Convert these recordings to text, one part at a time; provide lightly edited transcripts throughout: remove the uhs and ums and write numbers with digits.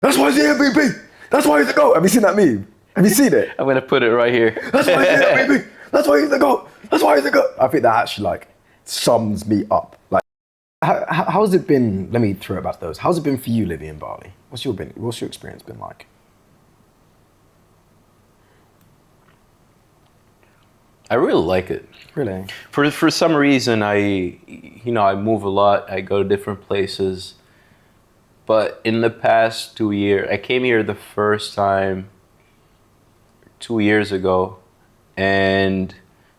That's why he's the MVP. That's why he's the GOAT. Have you seen that meme? Have you seen it? I'm gonna put it right here. That's why he's the MVP. That's why he's the GOAT. That's why he's the GOAT. I think that actually like sums me up. Like, how's it been? Let me throw it back to those. How's it been for you living in Bali? What's your experience been like? I really like it. Really? For some reason, I move a lot. I go to different places. But in the past 2 years, I came here the first time 2 years ago, and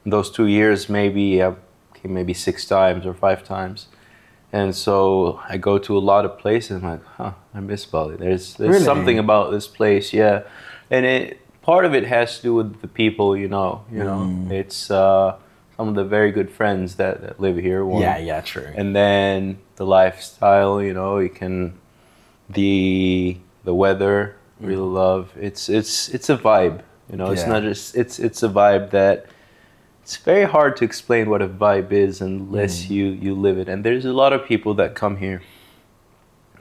in those 2 years, maybe I came maybe 6 times or 5 times. And so I go to a lot of places. I'm like, I miss Bali. There's Really? something about this place, yeah. And part of it has to do with the people, you know. It's some of the very good friends that live here. Yeah, true. And then the lifestyle, you can, the weather, really love. It's a vibe, It's not just it's a vibe that it's very hard to explain what a vibe is unless you live it. And there's a lot of people that come here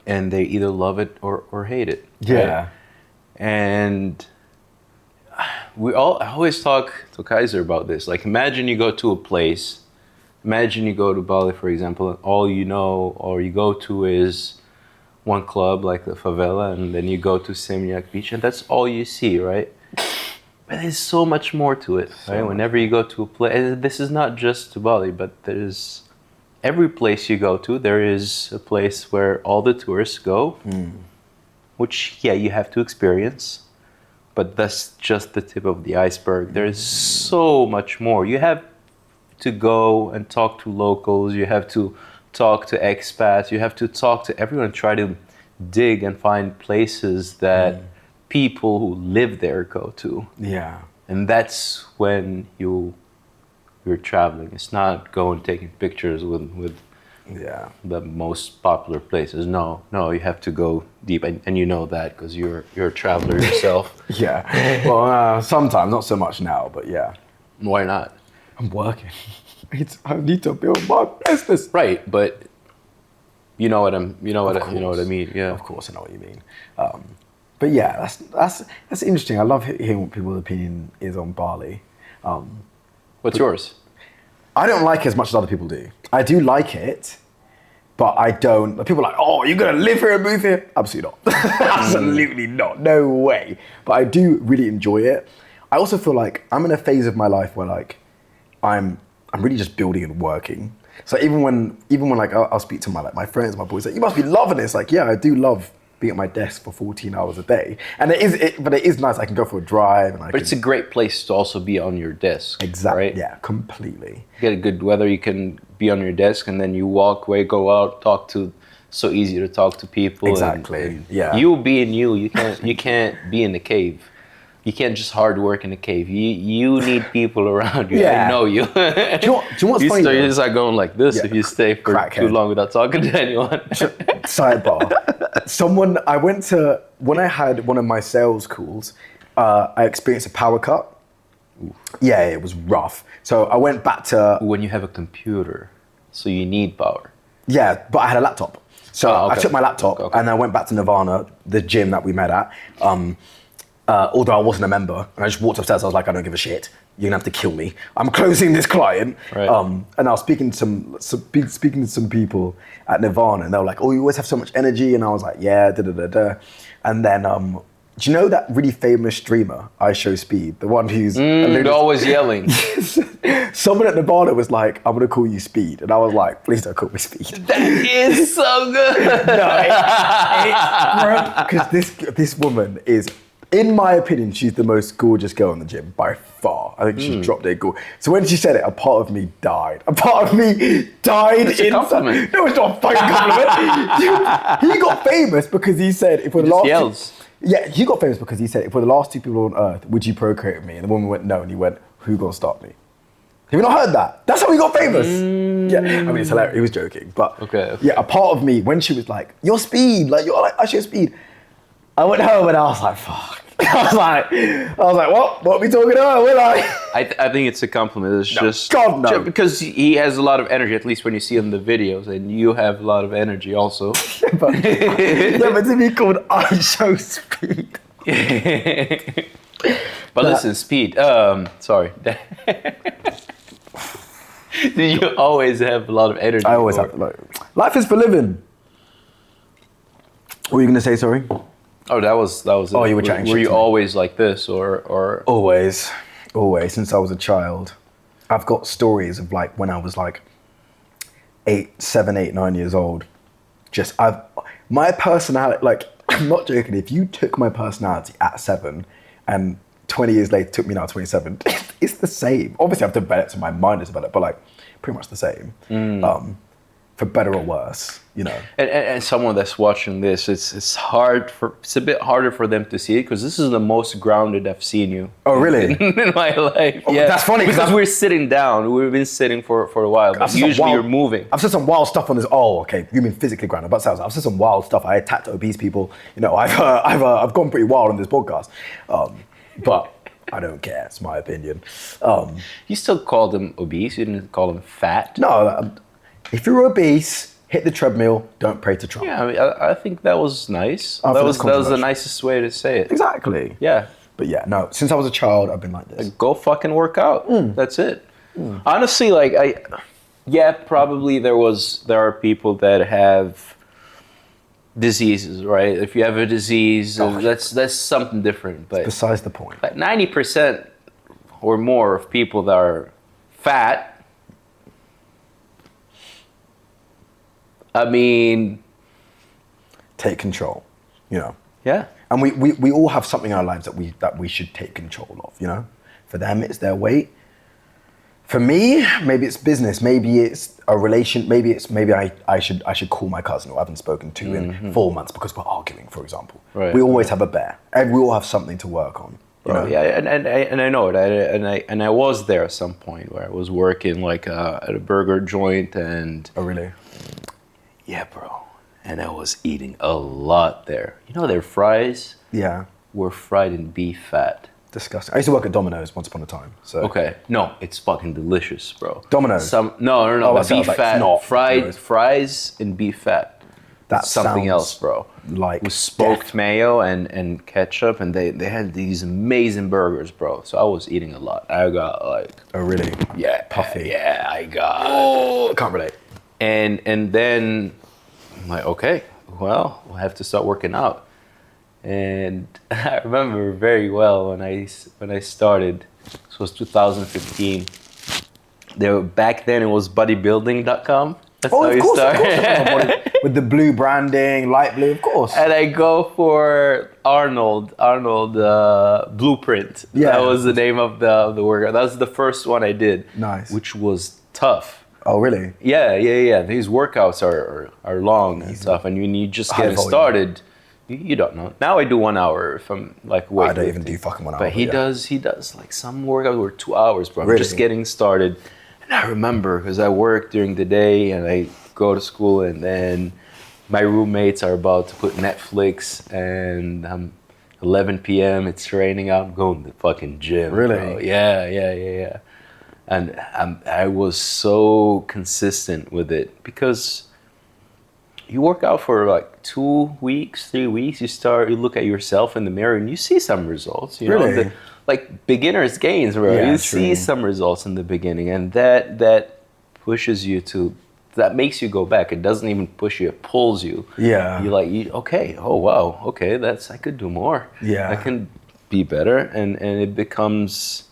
and they either love it or hate it. Yeah. Right? And I always talk to Kaiser about this. Like, imagine you go to a place, imagine you go to Bali, for example, and all you know or you go to is one club, like the favela, and then you go to Seminyak Beach, and that's all you see, right? But there's so much more to it, right? Whenever you go to a place, this is not just to Bali, but there's every place you go to, there is a place where all the tourists go, which, yeah, you have to experience. But that's just the tip of the iceberg. There's so much more. You have to go and talk to locals. You have to talk to expats. You have to talk to everyone, try to dig and find places that people who live there go to. Yeah. And that's when you're traveling. It's not going taking pictures with the most popular places. No, you have to go deep, and you know that because you're a traveler yourself. Yeah. Well, sometimes, not so much now, but yeah. Why not? I'm working. I need to build my business. Right, but you know what I mean. Yeah. Of course, I know what you mean. But yeah, that's interesting. I love hearing what people's opinion is on Bali. What's yours? I don't like it as much as other people do. I do like it, but I don't. People are like, oh, you're gonna live here and move here? Absolutely not. Absolutely not. No way. But I do really enjoy it. I also feel like I'm in a phase of my life where like I'm really just building and working. So even when like I'll speak to my friends, my boys, like, you must be loving this. Like, yeah, I do love being at my desk for 14 hours a day. And but it is nice. I can go for a drive. But it's a great place to also be on your desk. Exactly. Right? Yeah, completely. You get a good weather, you can be on your desk and then you walk away, go out, so easy to talk to people. Exactly. And yeah. You being you can't be in the cave. You can't just hard work in the cave. You need people around you. Yeah. They know you. Do you know what's funny? You're just like going like this if you stay for too long without talking to anyone. Sidebar. When I had one of my sales calls, I experienced a power cut. Ooh. Yeah, it was rough. So I went back to... When you have a computer, so you need power. Yeah, but I had a laptop. So okay. I took my laptop and I went back to Nirvana, the gym that we met at. Although I wasn't a member, and I just walked upstairs. I was like, I don't give a shit. You're gonna have to kill me. I'm closing this client. Right. And I was speaking to some people at Nirvana, and they were like, "Oh, you always have so much energy." And I was like, "Yeah, da da da da." And then, do you know that really famous streamer, I Show Speed, the one who's always yelling? Someone at Nirvana was like, "I'm gonna call you Speed," and I was like, "Please don't call me Speed." That is so good. No, because this woman is. In my opinion, she's the most gorgeous girl in the gym by far. I think she's drop dead gorgeous. So when she said it, a part of me died. A part of me died. It's a compliment. No, it's not a fucking compliment. He got famous because he said, if we're the last yells. Yeah, he got famous because he said, if we're the last 2 people on earth, would you procreate with me? And the woman went, no. And he went, who gonna stop me? Have you not heard that? That's how he got famous. Yeah, I mean, it's hilarious. He was joking. But yeah, a part of me, when she was like, you're Speed, like, you're like, I Show Speed. I went home and I was like, fuck. I was like, what are we talking about? Will I? I think it's a compliment. It's just God, no. just because he has a lot of energy, at least when you see him in the videos, and you have a lot of energy also. but to be called I show speed. But listen, speed. Sorry. Do you always have a lot of energy? I always have. Life is for living. What were you gonna say? Sorry. Oh, that was. Oh, you were chatting shit Were you to me. always like this, or? Always. Since I was a child, I've got stories of like when I was like 7, 8, 9 years old. My personality. Like, I'm not joking. If you took my personality at 7 and 20 years later took me now 27, it's the same. Obviously, I've developed, so my mind has developed, but like pretty much the same. For better or worse, you know. And someone that's watching this, it's a bit harder for them to see it because this is the most grounded I've seen you. Oh, really? In my life. Oh, yeah, that's funny because we're sitting down. We've been sitting for a while, but usually you're moving. I've said some wild stuff on this. Oh, okay. You mean physically grounded? But I've said some wild stuff. I attacked obese people. You know, I've gone pretty wild on this podcast. But I don't care. It's my opinion. You still called them obese. You didn't call them fat. No. If you're obese, hit the treadmill. Don't pray to Trump. Yeah, I mean, I think that was nice. I That think was it's the nicest way to say it. Exactly. Yeah. But yeah, no. Since I was a child, I've been like this. Go fucking work out. That's it. Honestly, like probably there are people that have diseases, right? If you have a disease, that's something different. But Besides the point. like 90% or more of people that are fat, I mean, Take control. You know. yeah. And we all have something in our lives that we should take control of, you know? For them, it's their weight. For me, maybe it's business. Maybe it's a relation. Maybe I should call my cousin who I haven't spoken to in 4 months because we're arguing, for example. Right. We always have a bear. And we all have something to work on. You know? Yeah, and I know it. I was there at some point where I was working like at a burger joint and. Oh, really? Yeah, bro. And I was eating a lot there. You know, their fries Yeah. were fried in beef fat. Disgusting. I used to work at Domino's once upon a time. So. Okay, no, it's fucking delicious, bro. Domino's? No, Oh, the beef like, fat, not fried Domino's. fries in beef fat. That Something sounds else, bro. like with smoked death. mayo and ketchup, and they had these amazing burgers, bro. So I was eating a lot. I got like, Oh, really? yeah, Puffy. Yeah, I got. Oh, can't relate. And then I'm like, okay, well, we'll have to start working out. And I remember very well when I started. This was 2015. Back then it was bodybuilding.com. That's Oh, how of you course, started. with the blue branding, light blue, of course. And I go for Arnold Blueprint. Yeah. That was the name of the workout. That was the first one I did. Nice. Which was tough. Oh, really? Yeah. These workouts are long and stuff, and when you just High getting volume. started, you don't know. Now I do 1 hour if I'm like weightlifting. I don't even do fucking 1 hour. But he does like some workouts were 2 hours, bro. I'm Really? just getting started. And I remember because I work during the day and I go to school, and then my roommates are about to put Netflix, and 11 p.m. It's raining out. I'm going to the fucking gym. Really? Bro. Yeah. And I was so consistent with it because you work out for like 2 weeks, 3 weeks. You look at yourself in the mirror and you see some results. You Really? know, like beginner's gains, bro. Yeah, You true. see some results in the beginning, and that pushes you to. That makes you go back. It doesn't even push you; it pulls you. Yeah. Okay. Oh wow. Okay, I could do more. Yeah. I can be better, and it becomes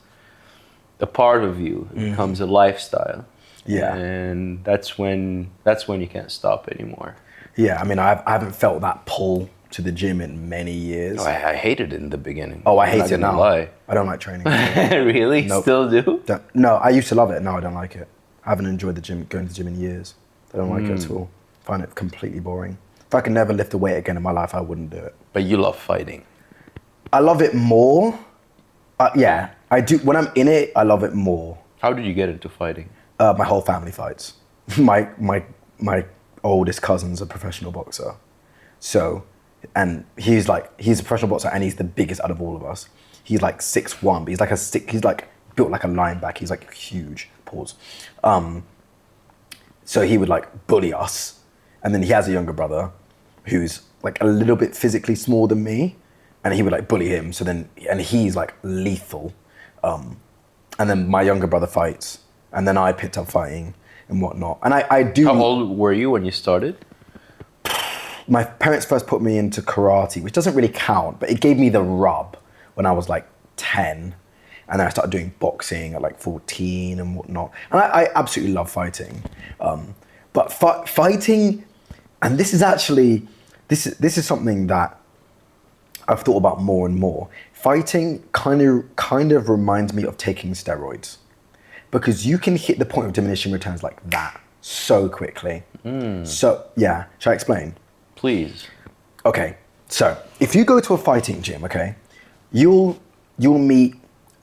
a part of you. It becomes a lifestyle. Yeah. And that's when you can't stop anymore. Yeah, I mean, I haven't felt that pull to the gym in many years. Oh, I hated it in the beginning. Oh, I I'm hate not it gonna now. lie. I don't like training. Really? Nope. Still do? No, I used to love it. No, I don't like it. I haven't enjoyed going to the gym in years. I don't like it at all. I find it completely boring. If I could never lift a weight again in my life, I wouldn't do it. But you love fighting. I love it more. Yeah, I do. When I'm in it, I love it more. How did you get into fighting? My whole family fights. My oldest cousin's a professional boxer. So and he's a professional boxer, and he's the biggest out of all of us. He's like 6'1", but he's like built like a linebacker. He's like huge. Pause. So he would like bully us, and then he has a younger brother who's like a little bit physically smaller than me, and he would like bully him. And he's like lethal. And then my younger brother fights, and then I picked up fighting and whatnot. And I do. How old were you when you started? My parents first put me into karate, which doesn't really count, but it gave me the rub when I was like 10. And then I started doing boxing at like 14 and whatnot. And I absolutely love fighting. But fighting, and this is actually, this is something that I've thought about more and more. Fighting kind of reminds me of taking steroids, because you can hit the point of diminishing returns like that so quickly. So yeah, shall I explain? Please. Okay, so if you go to a fighting gym, okay, you'll meet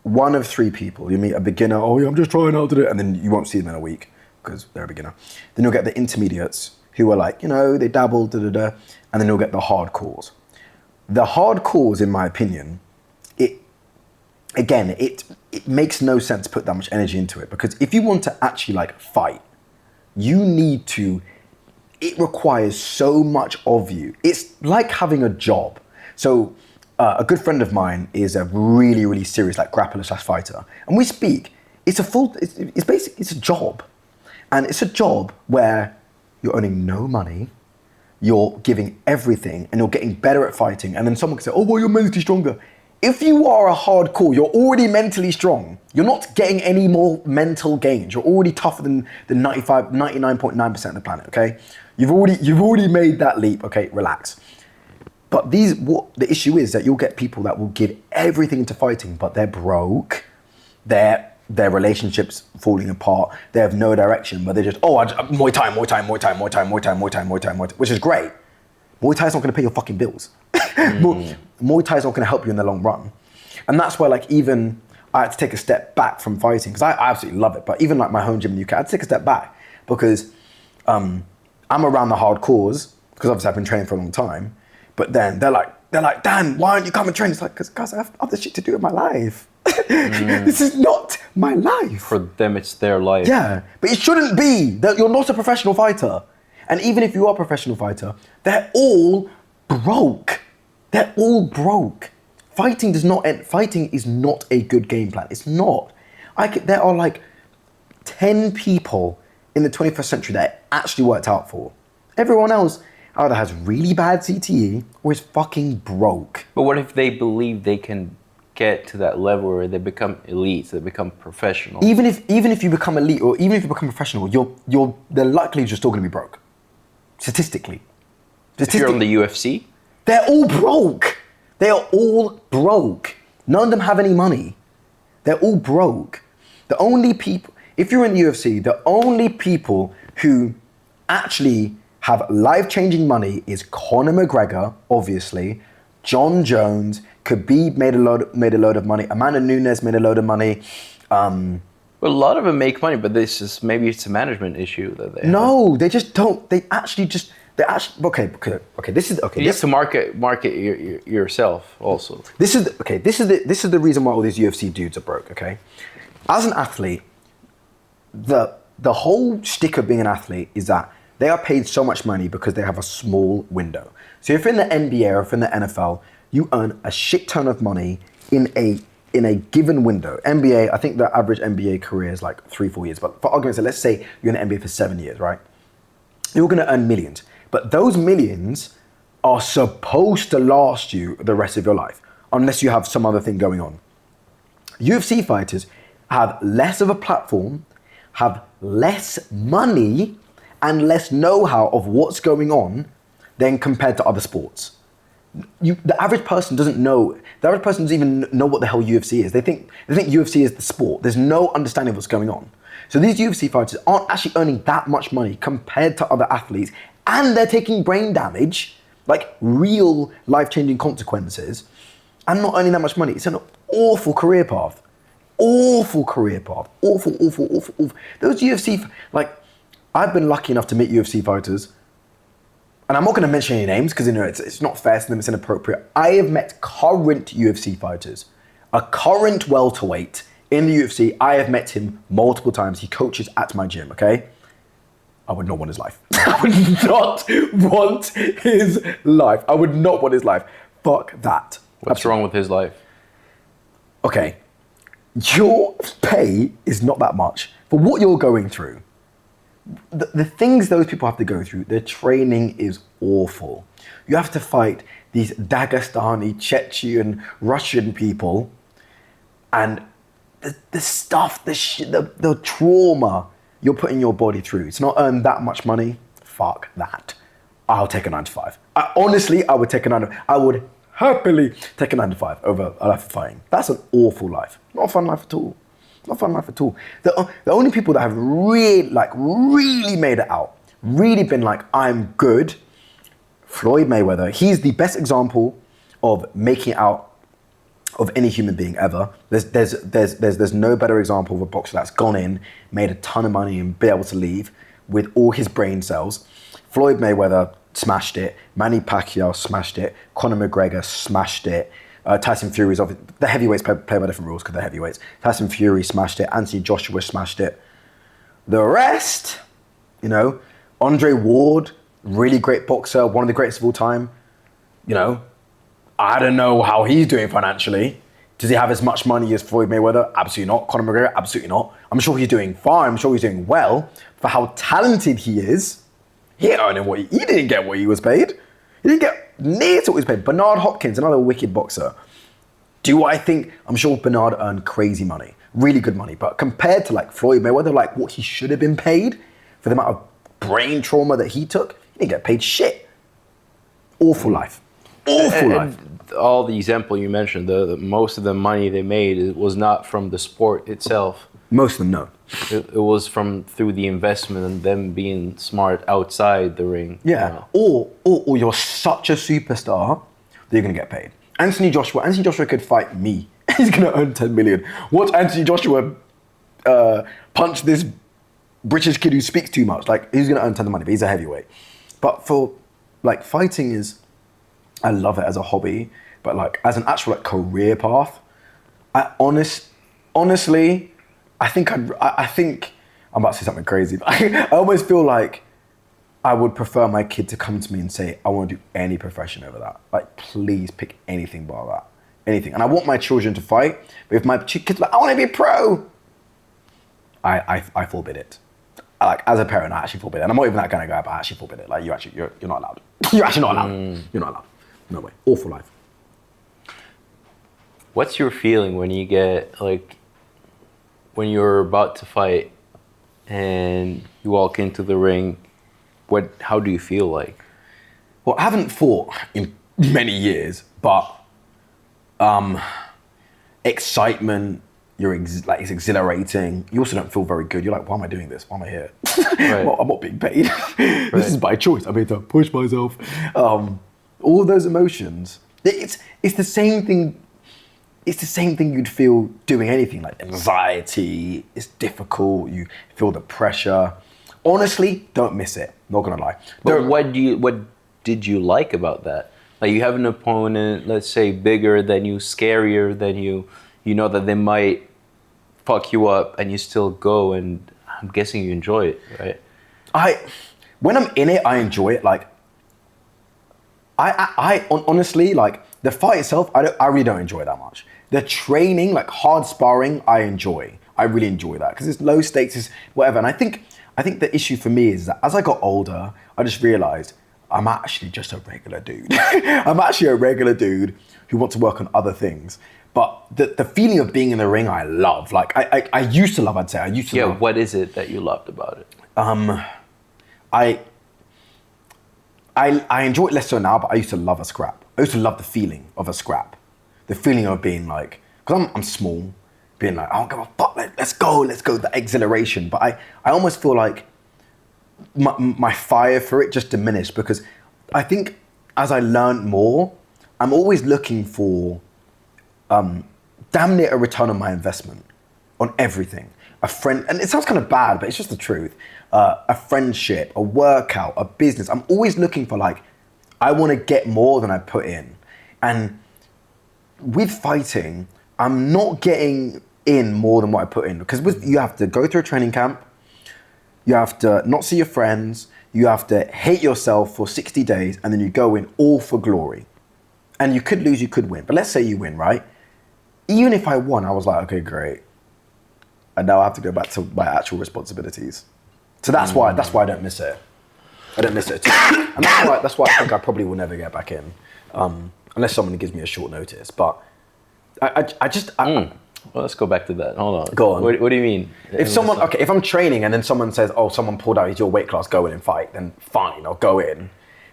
one of three people. You meet a beginner, oh yeah, I'm just trying out to do it, and then you won't see them in a week because they're a beginner. Then you'll get the intermediates who are like, they dabble, and then you'll get the hardcores. The hardcores, in my opinion, it makes no sense to put that much energy into it, because if you want to actually like fight, it requires so much of you. It's like having a job. So a good friend of mine is a really, really serious like grappler / fighter. And we speak, it's a job. And it's a job where you're earning no money, you're giving everything, and you're getting better at fighting. And then someone can say, oh, well, you're mentally stronger. If you are a hardcore, you're already mentally strong. You're not getting any more mental gains. You're already tougher than the 99.9% of the planet, okay? You've already made that leap, okay, relax. But the issue is that you'll get people that will give everything into fighting, but they're broke, their relationships falling apart, they have no direction, but they're just, Muay Thai, which is great. Muay Thai is not gonna pay your fucking bills. Muay Thai is not gonna help you in the long run. And that's why even I had to take a step back from fighting, because I absolutely love it, but even like my home gym in the UK, I had to take a step back because I'm around the hardcores, because obviously I've been training for a long time, but then they're like, Dan, why aren't you coming train? It's like, because guys, I have other shit to do in my life. This is not my life. For them, it's their life. Yeah, but it shouldn't be. That you're not a professional fighter. And even if you are a professional fighter, they're all broke. They're all broke. Fighting is not a good game plan. It's not. There are like 10 people in the 21st century that it actually worked out for. Everyone else either has really bad CTE or is fucking broke. But what if they believe they can get to that level where they become elite, they become professional? Even if you become elite or even if you become professional, they're likely just still gonna be broke. Statistically. If you're on the UFC? They're all broke. They are all broke. None of them have any money. They're all broke. The only people, if you're in the UFC, the only people who actually have life-changing money is Conor McGregor, obviously, John Jones, Khabib made a load of money, Amanda Nunes made a load of money. Well, a lot of them make money, but maybe it's a management issue that they No, they just don't. Okay. This is You have to market yourself also. This is the reason why all these UFC dudes are broke. Okay, as an athlete, the whole shtick of being an athlete is that they are paid so much money because they have a small window. So if you're in the NBA or if you're in the NFL, you earn a shit ton of money in a given window. NBA, I think the average NBA career is like 3-4 years, but for argument's sake, let's say you're in the NBA for 7 years, right? You're gonna earn millions, but those millions are supposed to last you the rest of your life, unless you have some other thing going on. UFC fighters have less of a platform, have less money, and less know-how of what's going on than compared to other sports. The average person doesn't know. The average person doesn't even know what the hell UFC is. They think UFC is the sport. There's no understanding of what's going on. So these UFC fighters aren't actually earning that much money compared to other athletes, and they're taking brain damage, like real life-changing consequences, and not earning that much money. It's an awful career path. Awful career path. Awful. Those UFC, I've been lucky enough to meet UFC fighters. and I'm not going to mention any names because it's not fair to them, it's inappropriate. I have met current UFC fighters, a current welterweight in the UFC. I have met him multiple times. He coaches at my gym, okay? I would not want his life. I would not want his life. I would not want his life. Fuck that. What's wrong with his life? Okay, your pay is not that much for what you're going through. The things those people have to go through, their training is awful. You have to fight these Dagestani, Chechen, Russian people, and the stuff, the trauma you're putting your body through. It's not earn that much money. Fuck that. I'll take a 9 to 5. I would take a 9 to 5. I would happily take a 9 to 5 over a life of fighting. That's an awful life. Not a fun life at all. Not a fun life at all. The only people that have really made it out, really been like, I'm good, Floyd Mayweather. He's the best example of making it out of any human being ever. There's no better example of a boxer that's gone in, made a ton of money and be able to leave with all his brain cells. Floyd Mayweather smashed it. Manny Pacquiao smashed it. Conor McGregor smashed it. Tyson Fury's the heavyweights play by different rules because they're heavyweights. Tyson Fury smashed it. Anthony Joshua smashed it. The rest, Andre Ward, really great boxer, one of the greatest of all time. I don't know how he's doing financially. Does he have as much money as Floyd Mayweather? Absolutely not. Conor McGregor? Absolutely not. I'm sure he's doing fine. I'm sure he's doing well. For how talented he is, he ain't earning what he didn't get what he was paid. He didn't get near to what he was paid. Bernard Hopkins, another wicked boxer. I'm sure Bernard earned crazy money, really good money. But compared to like Floyd Mayweather, like what he should have been paid for the amount of brain trauma that he took, he didn't get paid shit. Awful life. Awful life. All the example you mentioned, the most of the money they made, it was not from the sport itself. Most of them, no. It was through the investment and them being smart outside the ring. Yeah, or you're such a superstar that you're gonna get paid. Anthony Joshua could fight me. He's gonna earn 10 million. Watch Anthony Joshua punch this British kid who speaks too much. Like, he's gonna earn tons of money, but he's a heavyweight. But for like fighting I love it as a hobby, but like as an actual like career path, honestly, I think I'm about to say something crazy, but I almost feel like I would prefer my kid to come to me and say, I want to do any profession over that. Like, please pick anything bar that. Anything. And I want my children to fight, but if my kid's like, I want to be a pro, I forbid it. Like, as a parent, I actually forbid it. And I'm not even that kind of guy, but I actually forbid it. Like, you're not allowed. You're actually not allowed. You're not allowed. No way. Awful life. What's your feeling when you get, like, when you're about to fight and you walk into the ring, how do you feel like? Well, I haven't fought in many years, but excitement, it's exhilarating. You also don't feel very good. You're like, why am I doing this? Why am I here? Right. Well, I'm not being paid. This is by choice. I'm here to push myself. All those emotions. It's the same thing. It's the same thing you'd feel doing anything, like anxiety. It's difficult. You feel the pressure. Honestly, don't miss it. Not gonna lie. But what did you like about that? Like, you have an opponent, let's say, bigger than you, scarier than you. You know that they might fuck you up, and you still go. And I'm guessing you enjoy it, right? When I'm in it, I enjoy it. Like, honestly, like the fight itself, I really don't enjoy it that much. The training, like hard sparring, I enjoy. I really enjoy that because it's low stakes, it's whatever. And I think the issue for me is that as I got older, I just realized I'm actually just a regular dude. I'm actually a regular dude who wants to work on other things. But the feeling of being in the ring, I love. Like I used to love, I'd say. I used to love. Yeah, what is it that you loved about it? I enjoy it less so now, but I used to love a scrap. I used to love the feeling of a scrap. The feeling of being like, because I'm small, being like, I don't give a fuck, let's go, the exhilaration. But I almost feel like my fire for it just diminished because I think as I learned more, I'm always looking for damn near a return on my investment. on everything. A friend, and it sounds kind of bad, but it's just the truth. A friendship, a workout, a business. I'm always looking for like, I want to get more than I put in. And with fighting, I'm not getting in more than what I put in, because you have to go through a training camp, you have to not see your friends, you have to hate yourself for 60 days, and then you go in all for glory. And you could lose, you could win. But let's say you win, right? Even if I won, I was like, okay, great. And now I have to go back to my actual responsibilities. So that's why I don't miss it. I don't miss it at all. And that's why I think I probably will never get back in, unless someone gives me a short notice. But Well, let's go back to that. Hold on. Go on. What do you mean? If I'm training and then someone says, oh, someone pulled out, he's your weight class, go in and fight, then fine, I'll go in.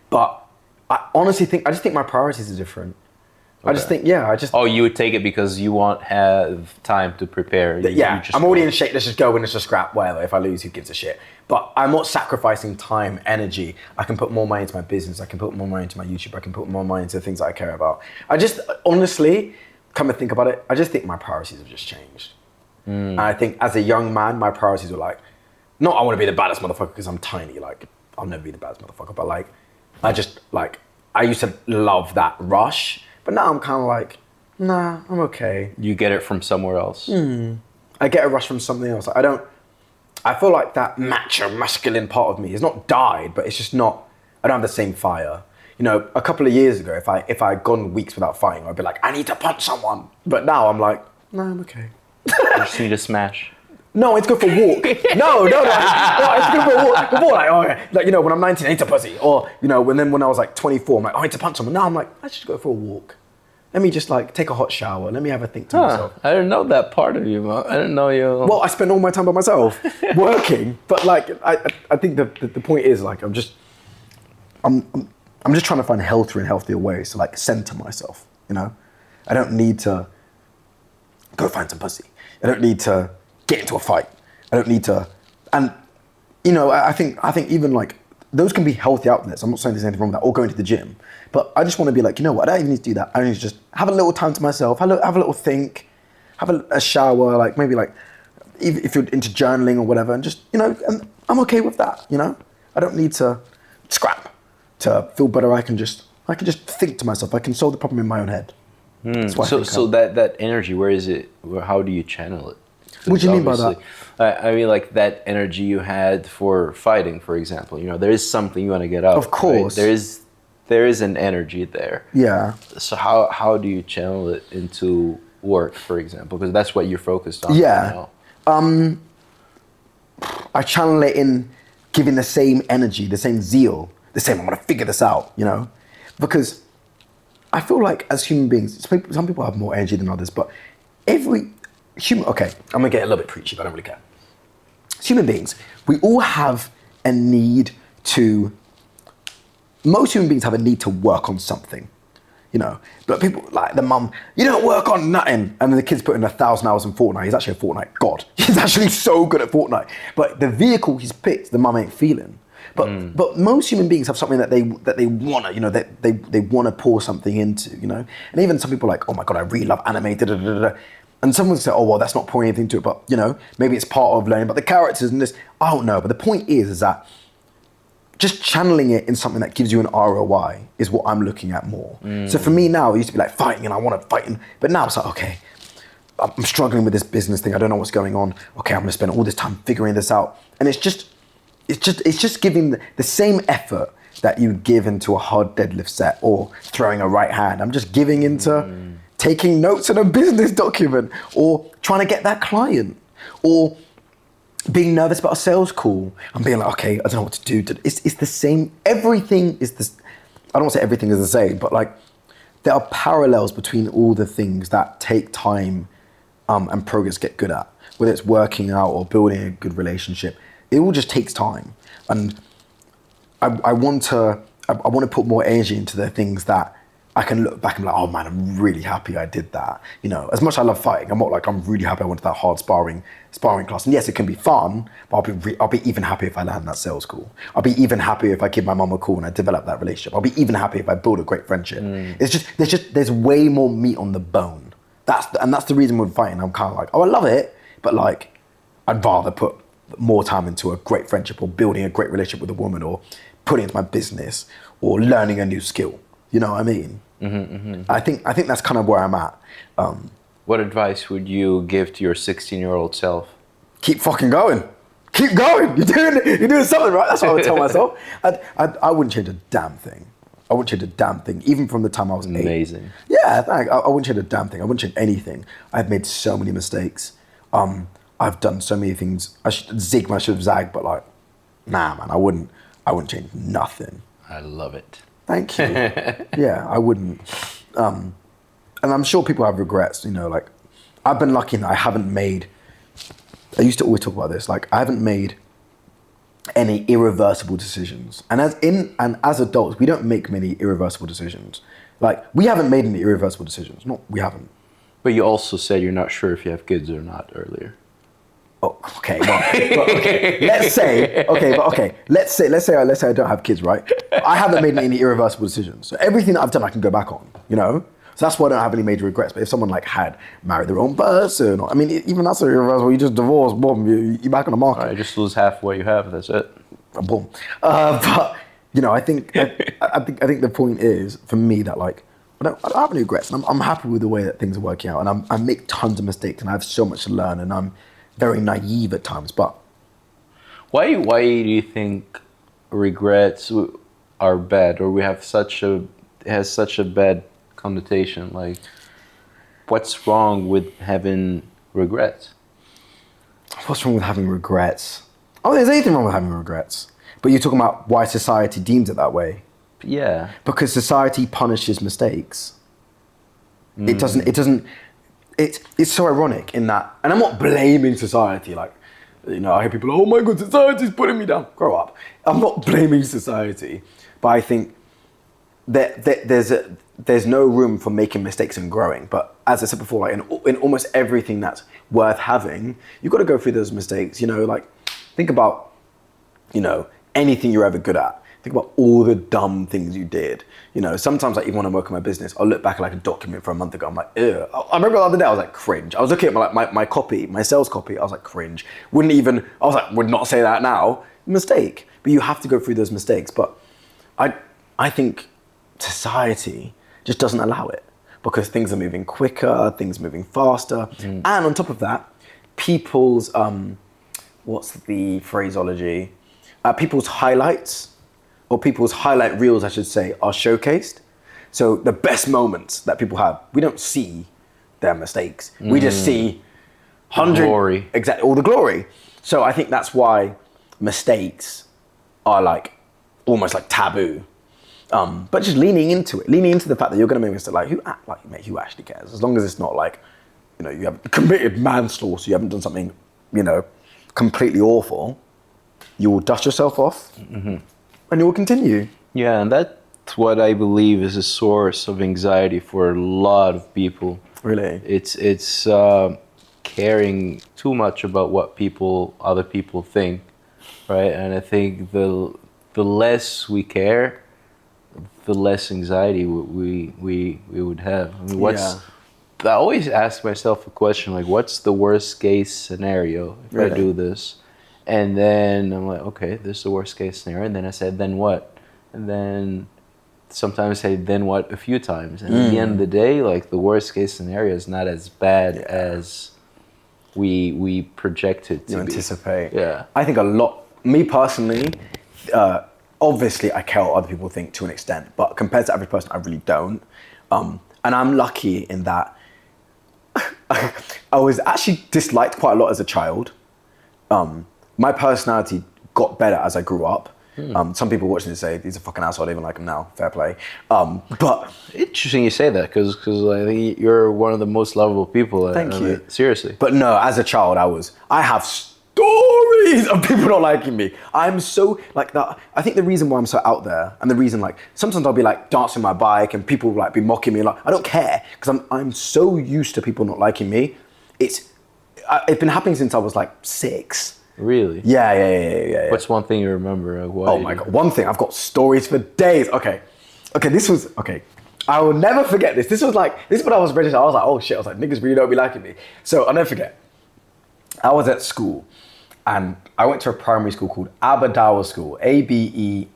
But I honestly think my priorities are different. Okay. Oh, you would take it because you won't have time to prepare. I'm already in shape, let's just go in, let's just scrap, whatever. If I lose, who gives a shit? But I'm not sacrificing time, energy. I can put more money into my business, I can put more money into my YouTube, I can put more money into the things that I care about. I just, honestly, come and think about it, I just think my priorities have just changed. And I think as a young man, my priorities were like, not I want to be the baddest motherfucker because I'm tiny, like, I'll never be the baddest motherfucker, but like, I used to love that rush. But now I'm kind of like, nah, I'm okay. You get it from somewhere else. I get a rush from something else. I feel like that macho, masculine part of me has not died, but it's just not, I don't have the same fire. You know, a couple of years ago, if I had gone weeks without fighting, I'd be like, I need to punch someone. But now I'm like, nah, I'm okay. You just need to smash. No, it's good for a walk. No, it's good for a walk. Before, like, you know, when I'm 19, I need to pussy. Or, you know, when I was like 24, I'm like, I need to punch someone. Now I'm like, let's just go for a walk. Let me just like take a hot shower. Let me have a think to myself. I didn't know that part of you, man. I didn't know you. Well, I spend all my time by myself working. But like, I think the point is like, I'm just trying to find healthier and healthier ways to like center myself, you know? I don't need to go find some pussy. I don't need to get into a fight. I don't need to, and you know, I think even like those can be healthy outlets. I'm not saying there's anything wrong with that, or going to the gym, but I just want to be like, you know what, I don't even need to do that. I need to just have a little time to myself, have a little think, have a shower, like maybe like, if you're into journaling or whatever, and just, you know, and I'm okay with that, you know? I don't need to scrap to feel better. I can just think to myself, I can solve the problem in my own head. So that energy, where is it? How do you channel it? What do you mean by that? I mean, like that energy you had for fighting, for example. You know, there is something you want to get out. Of course, right? There is an energy there. Yeah. So how do you channel it into work, for example? Because that's what you're focused on. Yeah. Right now. I channel it in giving the same energy, the same zeal, the same, I'm gonna figure this out, you know? Because I feel like as human beings, some people have more energy than others, but every human, okay, I'm gonna get a little bit preachy, but I don't really care. As human beings, we all have a need to, most human beings have a need to work on something, you know? But people, like the mum, you don't work on nothing, and then the kid's put in 1,000 hours in Fortnite, he's actually a Fortnite god. He's actually so good at Fortnite. But the vehicle he's picked, the mum ain't feeling. But most human beings have something that they wanna, you know, they wanna pour something into, you know? And even some people are like, oh my God, I really love anime, da da da da. And someone say, oh, well, that's not pouring anything to it, but you know, maybe it's part of learning about the characters and this, I don't know. But the point is that just channeling it in something that gives you an ROI is what I'm looking at more. So for me now, it used to be like fighting and I want to fight, but now it's like, okay, I'm struggling with this business thing. I don't know what's going on. Okay, I'm gonna spend all this time figuring this out. And it's just giving the same effort that you give into a hard deadlift set or throwing a right hand. I'm just giving into taking notes in a business document or trying to get that client or being nervous about a sales call and being like, okay, I don't know what to do. It's the same. Everything is this. I don't want to say everything is the same, but like there are parallels between all the things that take time and progress get good at, whether it's working out or building a good relationship. It all just takes time. And I want to put more energy into the things that I can look back and be like, oh man, I'm really happy I did that. You know, as much as I love fighting, I'm not like, I'm really happy I went to that hard sparring class. And yes, it can be fun, but I'll be even happy if I land that sales call. I'll be even happy if I give my mum a call and I develop that relationship. I'll be even happy if I build a great friendship. It's just, there's way more meat on the bone. That's the reason we're fighting. I'm kind of like, oh, I love it, but like, I'd rather put more time into a great friendship or building a great relationship with a woman or putting into my business or learning a new skill. You know what I mean? I think that's kind of where I'm at. What advice would you give to your 16-year-old self? Keep fucking going. Keep going. You're doing something right. That's what I would tell myself. I wouldn't change a damn thing. I wouldn't change a damn thing, even from the time I was 8. Amazing. Yeah, I wouldn't change a damn thing. I wouldn't change anything. I've made so many mistakes. I've done so many things. I should zig, I should have zagged, but like, nah, man, I wouldn't change nothing. I love it. Thank you. Yeah, I wouldn't. And I'm sure people have regrets, you know, like, I've been lucky that I haven't made, I used to always talk about this, like, I haven't made any irreversible decisions. And as adults, we don't make many irreversible decisions. Like, we haven't made any irreversible decisions. No, we haven't. But you also said you're not sure if you have kids or not earlier. Oh, okay. Well, okay. Let's say I don't have kids, right? I haven't made any irreversible decisions. So everything that I've done, I can go back on, you know? So that's why I don't have any major regrets. But if someone like had married the wrong person, or, I mean, even that's irreversible. You just divorced, boom, you're back on the market. Right, just lose half what you have. That's it. Boom. But you know, I think the point is for me that like I don't have any regrets. And I'm happy with the way that things are working out, and I make tons of mistakes, and I have so much to learn, and I'm very naive at times. But why do you think regrets are bad, or it has such a bad connotation? Like, what's wrong with having regrets? What's wrong with having regrets? Oh, there's anything wrong with having regrets. But you're talking about why society deems it that way. Yeah. Because society punishes mistakes. It's so ironic in that, and I'm not blaming society, like, you know, I hear people, oh my God, society's putting me down. Grow up. I'm not blaming society, but I think that there's no room for making mistakes and growing. But as I said before, like in almost everything that's worth having, you've got to go through those mistakes. You know, like, think about, you know, anything you're ever good at. Think about all the dumb things you did. You know, sometimes like even when I work on my business, I'll look back at like a document from a month ago. I'm like, ew. I remember the other day I was like, cringe. I was looking at my copy, my sales copy. I was like, cringe. Would not say that now. Mistake. But you have to go through those mistakes. But I think society just doesn't allow it because things are moving quicker, things are moving faster. And on top of that, people's, what's the phraseology? People's highlights, or people's highlight reels, I should say, are showcased. So the best moments that people have, we don't see their mistakes. We just see glory. Exactly, all the glory. So I think that's why mistakes are like almost like taboo. But just leaning into the fact that you're going to make a mistake. Like who actually cares? As long as it's not like, you know, you have committed manslaughter, you haven't done something, you know, completely awful. You will dust yourself off, and you will continue. Yeah, and that's what I believe is a source of anxiety for a lot of people. Really? It's caring too much about what other people think, right? And I think the less we care, the less anxiety we would have. I mean, I always ask myself a question like, what's the worst case scenario if I do this? And then I'm like, okay, this is the worst case scenario. And then I said, then what? And then sometimes I say, then what, a few times. And at the end of the day, like, the worst case scenario is not as bad as we project it to be. Anticipate. Yeah. I think me personally, obviously I care what other people think to an extent, but compared to average person, I really don't. And I'm lucky in that I was actually disliked quite a lot as a child. My personality got better as I grew up. Some people watching this say, he's a fucking asshole, I don't even like him now, fair play. But interesting you say that, because I think you're one of the most lovable people. Thank you. Seriously. But no, as a child, I have stories of people not liking me. I'm so, like, that. I think the reason why I'm so out there, and the reason, like, sometimes I'll be like dancing my bike and people like be mocking me, like, I don't care, because I'm so used to people not liking me. It's been happening since I was like 6. Really? Yeah. What's one thing you remember? Oh my God, one thing, I've got stories for days. Okay, I will never forget this. This is when I was registered. I was like, oh shit, I was like, niggas really don't be liking me. So I'll never forget. I was at school, and I went to a primary school called Aberdour School, Aberdour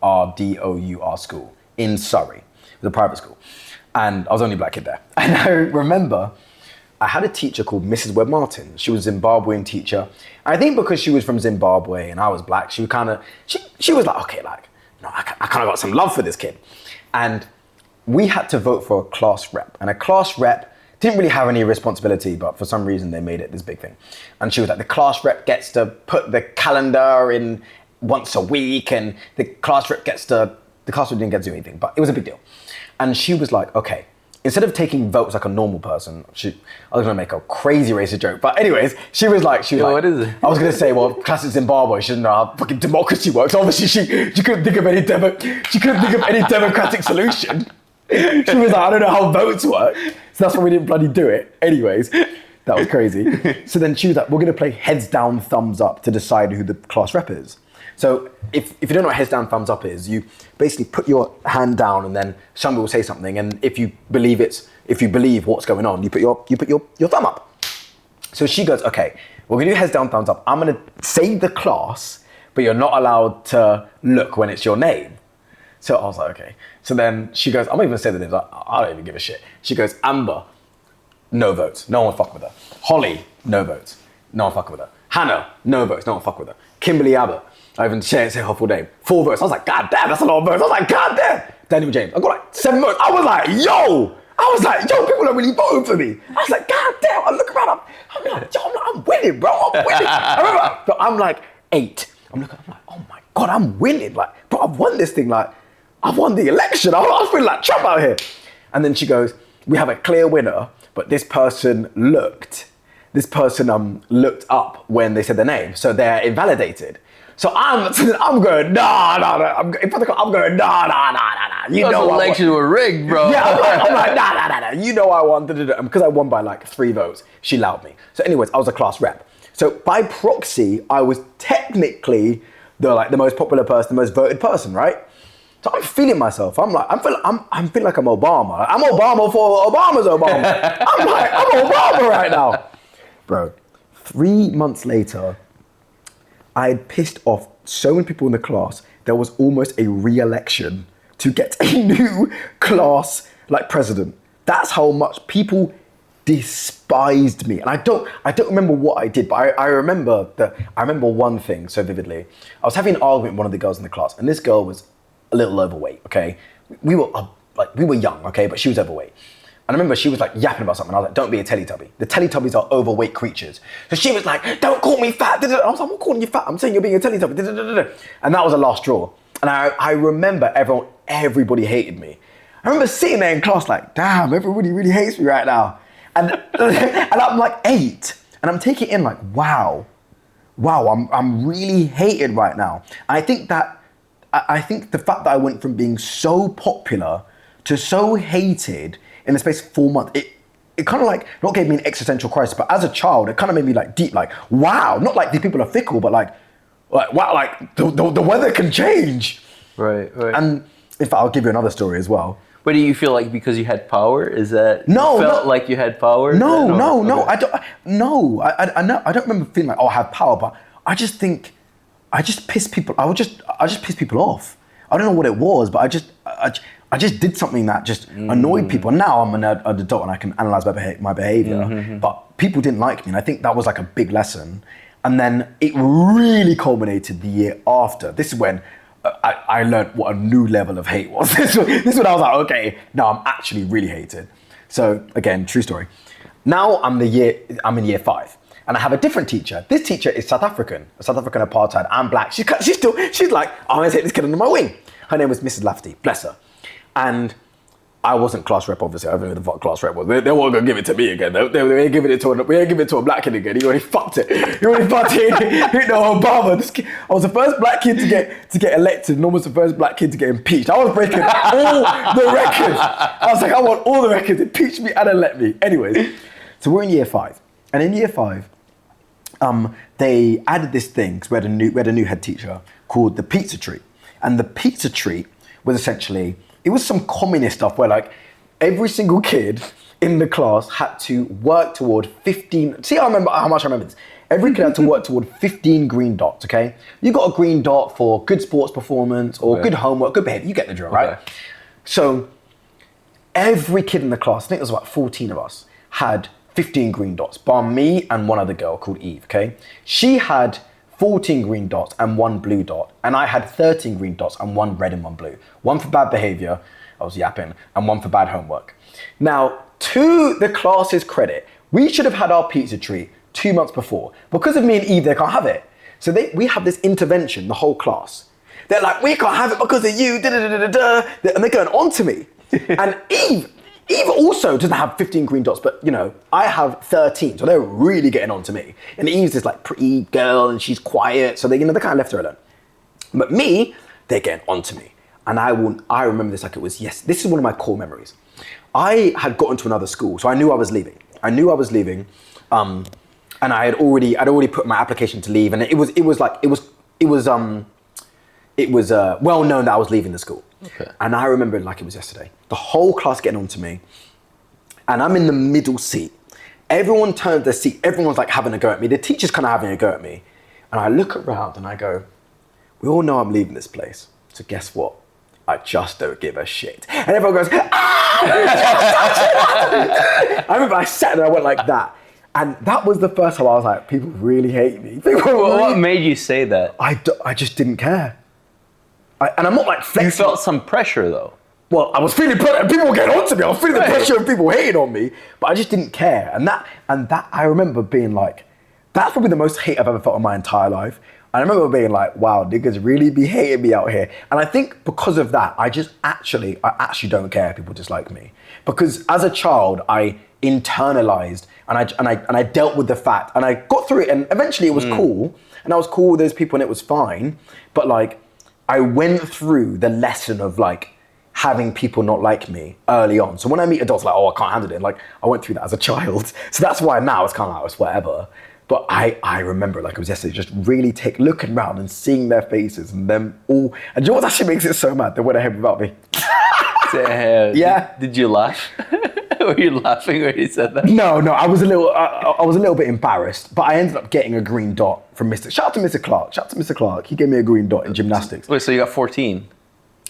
School in Surrey. It was a private school. And I was the only black kid there. And I remember I had a teacher called Mrs. Webb Martin. She was a Zimbabwean teacher. And I think because she was from Zimbabwe and I was black, she was she was like, okay, like, no, I kind of got some love for this kid. And we had to vote for a class rep. And a class rep didn't really have any responsibility, but for some reason they made it this big thing. And she was like, the class rep gets to put the calendar in once a week, and the class rep didn't get to do anything, but it was a big deal. And she was like, okay, instead of taking votes like a normal person, I was gonna make a crazy racist joke, but anyways, she was like, what is it? I was gonna say, well, classic Zimbabwe, she doesn't know how fucking democracy works. Obviously, she couldn't think of any democratic solution. She was like, I don't know how votes work. So that's why we didn't bloody do it. Anyways, that was crazy. So then she was like, we're gonna play heads down, thumbs up to decide who the class rep is. So if you don't know what heads down, thumbs up is, you basically put your hand down and then somebody will say something, and if you believe what's going on, you put your thumb up. So she goes, okay, we're gonna do heads down, thumbs up. I'm gonna say the class, but you're not allowed to look when it's your name. So I was like, okay. So then she goes, I'm not even gonna say the names, I don't even give a shit. She goes, Amber, no votes, no one fuck with her. Holly, no votes, no one fuck with her. Hannah, no votes, no one fuck with her. Kimberly Abbott, I even say her full name, 4 votes. I was like, God damn, that's a lot of votes. I was like, God damn. Daniel James, I got like 7 votes. I was like, yo, people are really voting for me. I was like, God damn, I look around, I'm winning, bro, I'm winning. I remember, but I'm like 8. I'm like, oh my God, I'm winning. Like, bro, I've won this thing. Like, I've won the election. I was feeling like Trump out here. And then she goes, we have a clear winner, but this person looked up when they said their name, so they're invalidated. So I'm going, nah. I'm going, nah. You know, elections were rigged, bro. Yeah, I'm like, nah. You know I won. And because I won by like 3 votes, she allowed me. So anyways, I was a class rep. So by proxy, I was technically the most popular person, the most voted person, right? So I'm feeling myself. I'm feeling like I'm Obama. I'm Obama for Obama's Obama. I'm Obama right now. Bro, 3 months later, I had pissed off so many people in the class, there was almost a re-election to get a new class like president. That's how much people despised me. And I don't remember what I did, but I remember one thing so vividly. I was having an argument with one of the girls in the class, and this girl was a little overweight, okay? We were young, okay, but she was overweight. And I remember she was like yapping about something. I was like, don't be a Teletubby. The Teletubbies are overweight creatures. So she was like, don't call me fat. I was like, I'm not calling you fat. I'm saying you're being a Teletubby. And that was the last straw. And I remember everybody hated me. I remember sitting there in class like, damn, everybody really hates me right now. And I'm like 8. And I'm taking it in like, wow, I'm really hated right now. And I think the fact that I went from being so popular to so hated in the space of 4 months, it kind of like, not gave me an existential crisis, but as a child, it kind of made me like deep, like, wow, not like these people are fickle, but like wow, like the weather can change. Right. And in fact, I'll give you another story as well. But do you feel like because you had power, is that no, you felt like you had power? No. Okay. I don't remember feeling like, oh, I have power, but I just think I just piss people off. I don't know what it was, but I just did something that just annoyed people. Now I'm an adult and I can analyze my behavior, but people didn't like me. And I think that was like a big lesson. And then it really culminated the year after. This is when I learned what a new level of hate was. This is when I was like, okay, now I'm actually really hated. So again, true story. Now I'm in year 5. And I have a different teacher. This teacher is South African apartheid. I'm black. She's like, I'm gonna take this kid under my wing. Her name was Mrs. Lafferty, bless her. And I wasn't class rep, obviously. I don't know who the fuck class rep was. They weren't gonna give it to me again. They ain't giving it to a black kid again. He already fucked it. He didn't know Obama. I was the first black kid to get elected, and almost the first black kid to get impeached. I was breaking all the records. I was like, I want all the records. Impeach me and elect me. Anyways, so we're in year 5. And in year 5, they added this thing, because we had a new head teacher called the pizza treat. And the pizza treat was essentially, it was some communist stuff where like every single kid in the class had to work toward 15, see how much I remember this. Every kid had to work toward 15 green dots, okay? You got a green dot for good sports performance or good homework, good behavior. You get the drill, right? So every kid in the class, I think there was about 14 of us, had 15 green dots, bar me and one other girl called Eve, okay? She had 14 green dots and 1 blue dot, and I had 13 green dots and 1 red and 1 blue. 1 for bad behavior, I was yapping, and 1 for bad homework. Now, to the class's credit, we should have had our pizza treat 2 months before. Because of me and Eve, they can't have it. So we have this intervention, the whole class. They're like, we can't have it because of you, da-da-da-da-da, and they're going on to me. And Eve also doesn't have 15 green dots, but you know, I have 13, so they're really getting on to me. And Eve's this like pretty girl and she's quiet, so they kind of left her alone. But me, they're getting on to me. And I remember this like it was, this is one of my core memories. I had gotten to another school, so I knew I was leaving. And I'd already put my application to leave, and it was well known that I was leaving the school. Okay. And I remember it like it was yesterday. The whole class getting on to me, and I'm in the middle seat. Everyone turns their seat. Everyone's like having a go at me. The teacher's kind of having a go at me. And I look around and I go, we all know I'm leaving this place. So guess what? I just don't give a shit. And everyone goes, ah! I remember I sat there and I went like that. And that was the first time I was like, people really hate me. What made you say that? I just didn't care. And I'm not like flexing. You felt some pressure though. Well, I was feeling pressure, and people were getting on to me. I was feeling the pressure of people hating on me, but I just didn't care. And that I remember being like, that's probably the most hate I've ever felt in my entire life. I remember being like, wow, niggas really be hating me out here. And I think because of that, I actually don't care if people dislike me. Because as a child, I internalized and I dealt with the fact, and I got through it, and eventually it was cool, and I was cool with those people and it was fine. But like, I went through the lesson of like having people not like me early on. So when I meet adults, like, oh, I can't handle it. Like, I went through that as a child. So that's why now it's kind of like, it's whatever. But I remember like it was yesterday, just really looking around and seeing their faces and them all. And you know what actually makes it so mad? They went ahead without me. Yeah. Did you laugh? Were you laughing when you said that? No, I was a little bit embarrassed, but I ended up getting a green dot from Mr. Shout out to Mr. Clark. He gave me a green dot in gymnastics. Wait, so you got 14?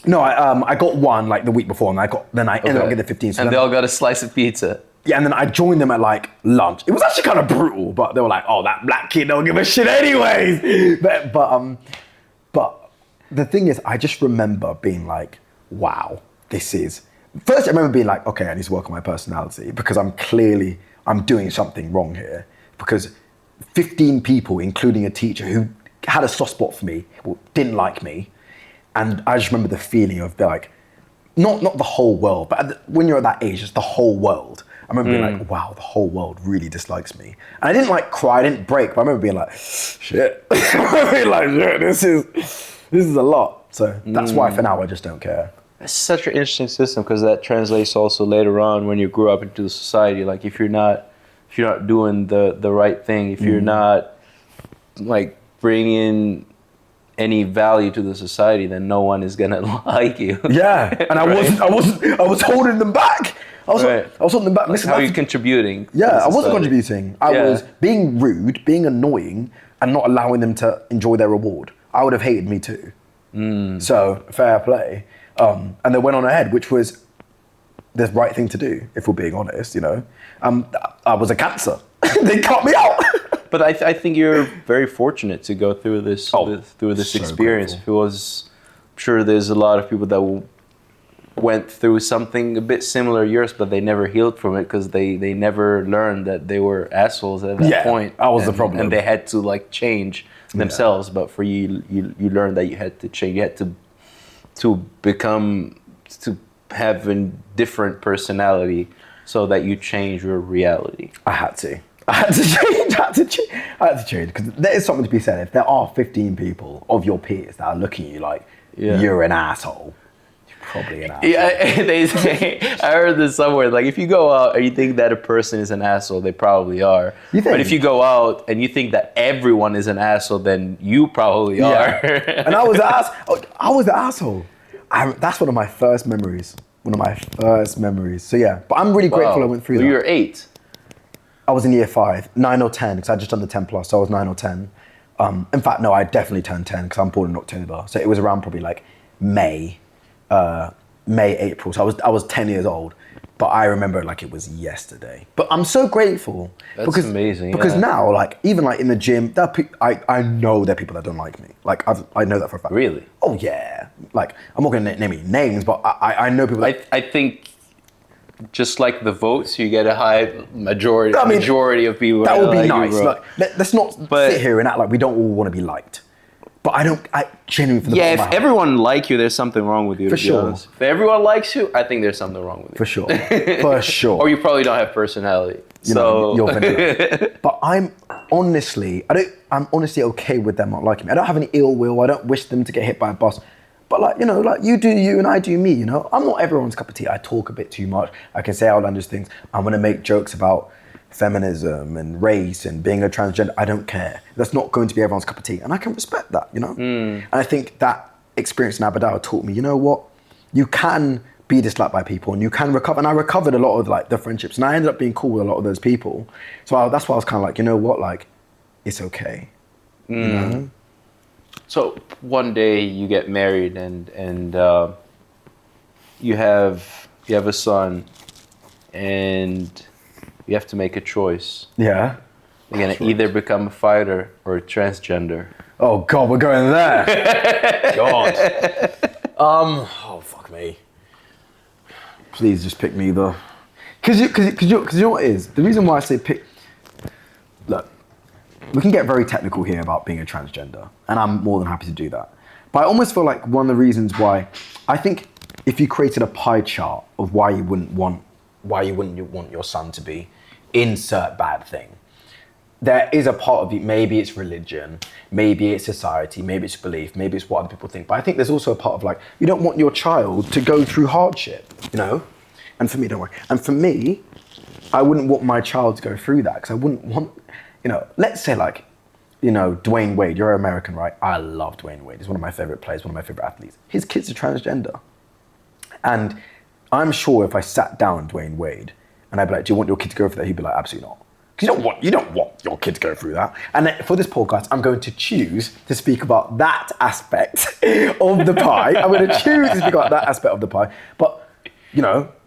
No, I got one like the week before, and I ended up getting the 15. So and they all got a slice of pizza. Yeah, and then I joined them at like lunch. It was actually kind of brutal, but they were like, "Oh, that black kid don't give a shit anyways." But the thing is, I just remember being like, "Wow, this is." First, I remember being like, "Okay, I need to work on my personality because I'm doing something wrong here." Because 15 people, including a teacher who had a soft spot for me, didn't like me, and I just remember the feeling of like, not the whole world, but when you're at that age, it's the whole world. I remember being like, wow, the whole world really dislikes me. And I didn't like cry, I didn't break, but I remember being like, shit. I remember being like, shit, this is a lot. So that's why for now I just don't care. It's such an interesting system because that translates also later on when you grew up into the society. Like if you're not doing the right thing, if you're not like bringing any value to the society, then no one is gonna like you. Yeah, and right? I was holding them back. I was holding them back. Listen, how are you contribuing? Yeah, I wasn't contributing. I was being rude, being annoying, and not allowing them to enjoy their reward. I would have hated me too. So fair play. And they went on ahead, which was the right thing to do, if we're being honest. You know, I was a cancer. They cut me out. But I think you're very fortunate to go through this experience. Grateful. I'm sure there's a lot of people that went through something a bit similar to yours, but they never healed from it because they never learned that they were assholes at that point. That was the problem. And they had to like change themselves. But for you learned that you had to change. You had to have a different personality so that you change your reality. I had to change because there is something to be said. If there are 15 people of your peers that are looking at you like you're an asshole, you're probably an asshole. Yeah, they say, I heard this somewhere, like if you go out and you think that a person is an asshole, they probably are. But if you go out and you think that everyone is an asshole, then you probably are. And I was the asshole. That's one of my first memories. So yeah, but I'm really grateful I went through that. You were 8. I was in year 5, 9 or 10, because I just done the 10 plus, so I was 9 or 10. In fact, no, I definitely turned 10 because I'm born in October. So it was around probably like May, April. So I was 10 years old, but I remember it like it was yesterday. But I'm so grateful. That's amazing. Because now, like, even like in the gym, I know there are people that don't like me. Like, I know that for a fact. Really? Oh yeah. Like, I'm not gonna name any names, but I know people that... I think just like the votes, you get a high majority of people that would be like nice. You, like, let's not sit here and act like we don't all want to be liked. But I genuinely for the if everyone like you, there's something wrong with you. For sure. Honest. If everyone likes you, I think there's something wrong with you. For sure. For sure. Or you probably don't have personality. You're vanilla. But I'm honestly okay with them not liking me. I don't have any ill will. I don't wish them to get hit by a bus. But like, like you do you and I do me, I'm not everyone's cup of tea. I talk a bit too much. I can say outlandish things. I'm gonna make jokes about feminism and race and being a transgender. I don't care. That's not going to be everyone's cup of tea. And I can respect that, And I think that experience in Abu Dhabi taught me, you know what? You can be disliked by people and you can recover. And I recovered a lot of like the friendships and I ended up being cool with a lot of those people. So that's why I was kind of like, you know what? Like, it's okay. So one day you get married and you have a son and you have to make a choice. Yeah. You're gonna either become a fighter or a transgender. Oh God, we're going there. God. Oh fuck me. Please just pick neither. Cause you know what it is? The reason why I say pick. Look. We can get very technical here about being a transgender, and I'm more than happy to do that. But I almost feel like one of the reasons why I think if you created a pie chart of why you wouldn't want your son to be, insert bad thing. There is a part of you, maybe it's religion, maybe it's society, maybe it's belief, maybe it's what other people think. But I think there's also a part of like, you don't want your child to go through hardship, And for me, don't worry. And for me, I wouldn't want my child to go through that because I wouldn't want, let's say like, Dwayne Wade, you're American, right? I love Dwayne Wade. He's one of my favorite players, one of my favorite athletes. His kid's are transgender. And I'm sure if I sat down Dwayne Wade and I'd be like, do you want your kid to go through that? He'd be like, absolutely not. Because you don't want your kid to go through that. And for this podcast, I'm going to choose to speak about that aspect of the pie. I'm going to choose to speak about that aspect of the pie. But,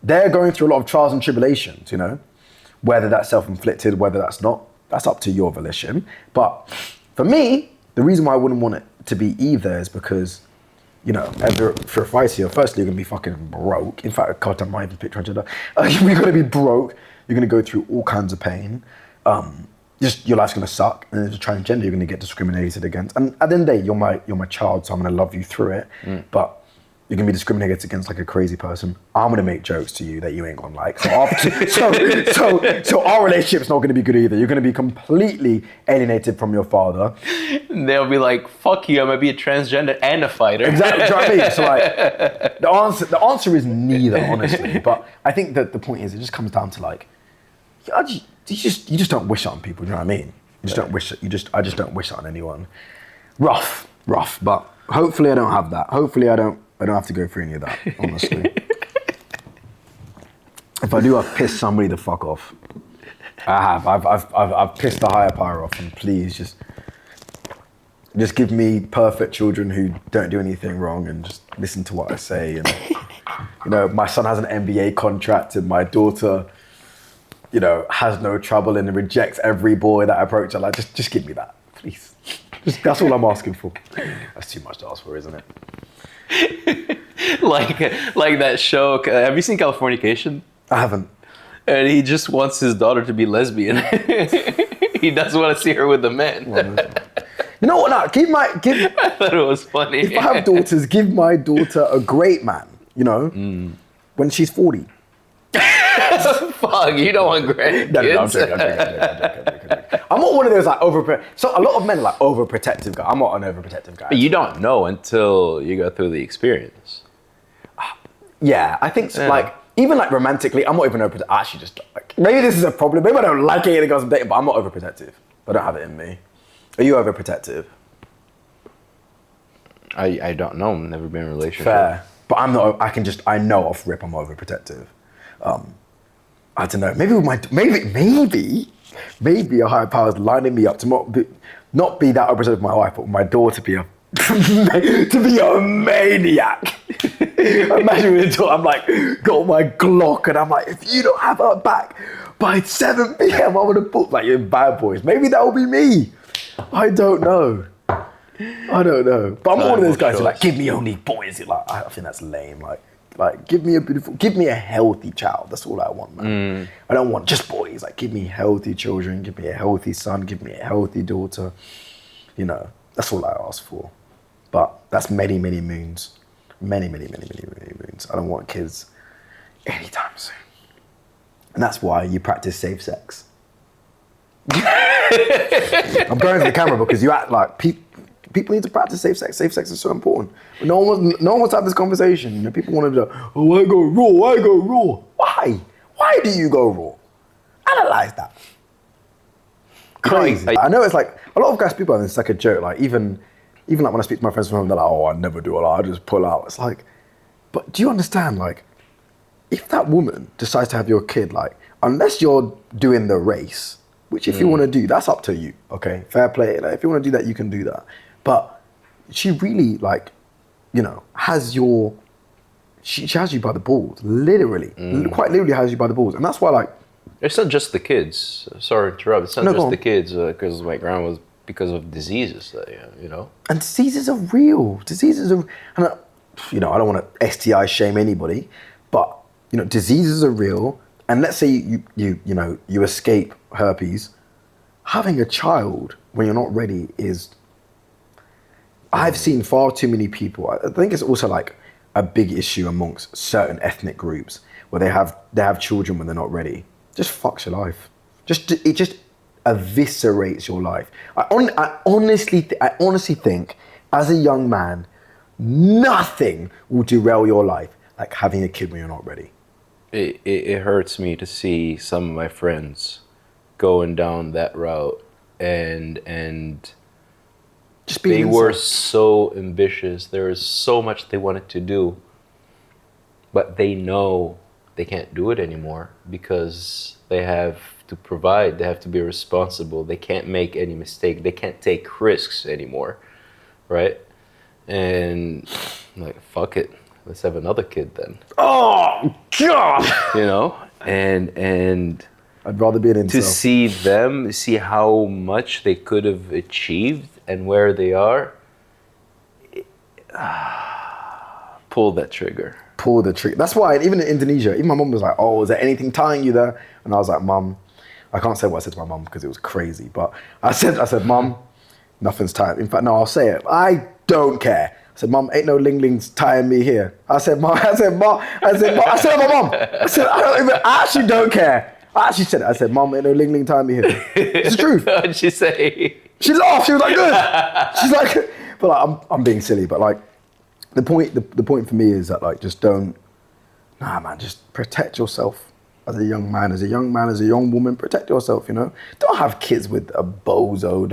they're going through a lot of trials and tribulations, whether that's self-inflicted, whether that's not. That's up to your volition. But for me, the reason why I wouldn't want it to be either is because, for a fighter, firstly, you're going to be fucking broke. In fact, God, I might even pick transgender. You're going to be broke. You're going to go through all kinds of pain. Just your life's going to suck. And as a transgender, you're going to get discriminated against. And at the end of the day, you're my child, so I'm going to love you through it. But you're going to be discriminated against like a crazy person. I'm going to make jokes to you that you ain't going to like. So our relationship's not going to be good either. You're going to be completely alienated from your father. They'll be like, fuck you, I'm going to be a transgender and a fighter. Exactly, do you know what I mean? So like, the answer is neither, honestly. But I think that the point is, it just comes down to like, you just don't wish it on people, do you know what I mean? You just don't wish it, I just don't wish it on anyone. Rough, but hopefully I don't have that. Hopefully I don't have to go through any of that, honestly. If I do, I've pissed somebody the fuck off. I have. I've pissed the higher power off, and please just give me perfect children who don't do anything wrong and just listen to what I say. And my son has an MBA contract, and my daughter, has no trouble and rejects every boy that approaches her. Like, just give me that, please. That's all I'm asking for. That's too much to ask for, isn't it? like that show. Have you seen Californication? I haven't. And he just wants his daughter to be lesbian. He doesn't want to see her with the men. You know what? Now, I thought it was funny. If I have daughters, give my daughter a great man. When she's 40. Fuck, you don't want great kids. No, I'm joking. I'm not one of those like So a lot of men are like overprotective guy. I'm not an overprotective guy. But you don't know until you go through the experience. Yeah, I think so, like even like romantically, I'm not even overprotective. Actually, just like maybe this is a problem. Maybe I don't like any of the girls I'm dating, but I'm not overprotective. I don't have it in me. Are you overprotective? I don't know. I've never been in a relationship. Fair, but I'm not. I know off rip I'm overprotective. I don't know. Maybe with maybe maybe a higher power is lining me up to not be that representative of my wife, but my daughter to be a maniac. Imagine with a daughter, I'm like, got my Glock, and I'm like, if you don't have her back by 7 p.m, I'm gonna put like, you're bad boys. Maybe that will be me. I don't know. But I'm one of those guys who like, give me only boys. Like, I think that's lame. Like, give me a healthy child. That's all I want, man. I don't want just boys. Like, give me healthy children. Give me a healthy son. Give me a healthy daughter. You know, that's all I ask for. But that's many, many moons. Many, many, many, many, many moons. I don't want kids anytime soon. And that's why you practice safe sex. I'm going for the camera because you act like people need to practice safe sex. Safe sex is so important. But no one wants to have this conversation. You know, people want to be like, oh, why go raw? Why go raw? Why? Why do you go raw? Analyze that. Crazy. I know it's like, a lot of guys, people have this like a joke. Like even like when I speak to my friends from home, they're like, oh, I never do a lot. I just pull out. It's like, but do you understand? Like, if that woman decides to have your kid, like, unless you're doing the race, which if you want to do, that's up to you. Okay, fair play. Like, if you want to do that, you can do that. But she really, like, you know, she has you by the balls, literally, quite literally has you by the balls, and that's why, like, it's not just the kids. Sorry to interrupt. It's not just the kids because my grandma was because of diseases, you know. And diseases are real. And you know, I don't want to STI shame anybody, but you know, diseases are real. And let's say you escape herpes. Having a child when you're not ready is. I've seen far too many people. I think it's also like a big issue amongst certain ethnic groups where they have children when they're not ready. Just fucks your life. It just eviscerates your life. I honestly think, as a young man, nothing will derail your life like having a kid when you're not ready. It hurts me to see some of my friends going down that route and just they were so ambitious. There is so much they wanted to do, but they know they can't do it anymore because they have to provide, they have to be responsible, they can't make any mistake, they can't take risks anymore, right? And I'm like, fuck it, let's have another kid then. Oh God! You know, and I'd rather be an incel. To see how much they could have achieved and where they are, pull that trigger. Pull the trigger. That's why, even in Indonesia, even my mum was like, oh, is there anything tying you there? And I was like, Mum, I can't say what I said to my mum because it was crazy, but I said, Mum, nothing's tied. In fact, no, I'll say it. I don't care. I said, Mum, ain't no linglings tying me here. I said, Mum, I said, to my mum, I actually don't care. I actually said it. I said, Mum, ain't no ling tying me here. It's the truth. What did she say? She laughed. She was like, good. She's like, but like, I'm being silly, but like, the point for me is that like, just just protect yourself as a young man, as a young woman, protect yourself, you know? Don't have kids with a bozo,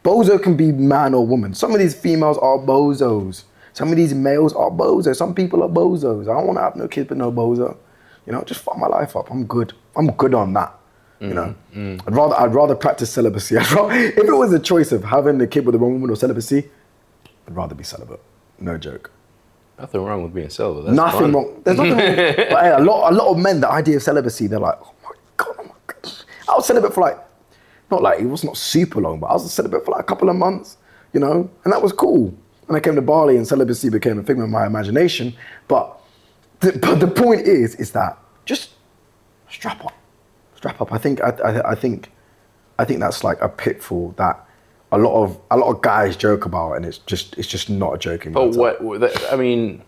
Bozo can be man or woman. Some of these females are bozos. Some of these males are bozos. Some people are bozos. I don't want to have no kids with no bozo. You know, just fuck my life up. I'm good on that. You know, I'd rather practice celibacy. If it was a choice of having a kid with the wrong woman or celibacy, I'd rather be celibate. No joke. Nothing wrong with being celibate. That's nothing fun. wrong. There's nothing wrong. But hey, a lot of men, the idea of celibacy, they're like, oh my gosh. I was celibate for like, it was not super long, but I was celibate for like a couple of months, you know, and that was cool. And I came to Bali and celibacy became a figment of my imagination. But the point is that just strap up. I think that's like a pitfall that a lot of guys joke about, and it's just not a joking matter. But I mean,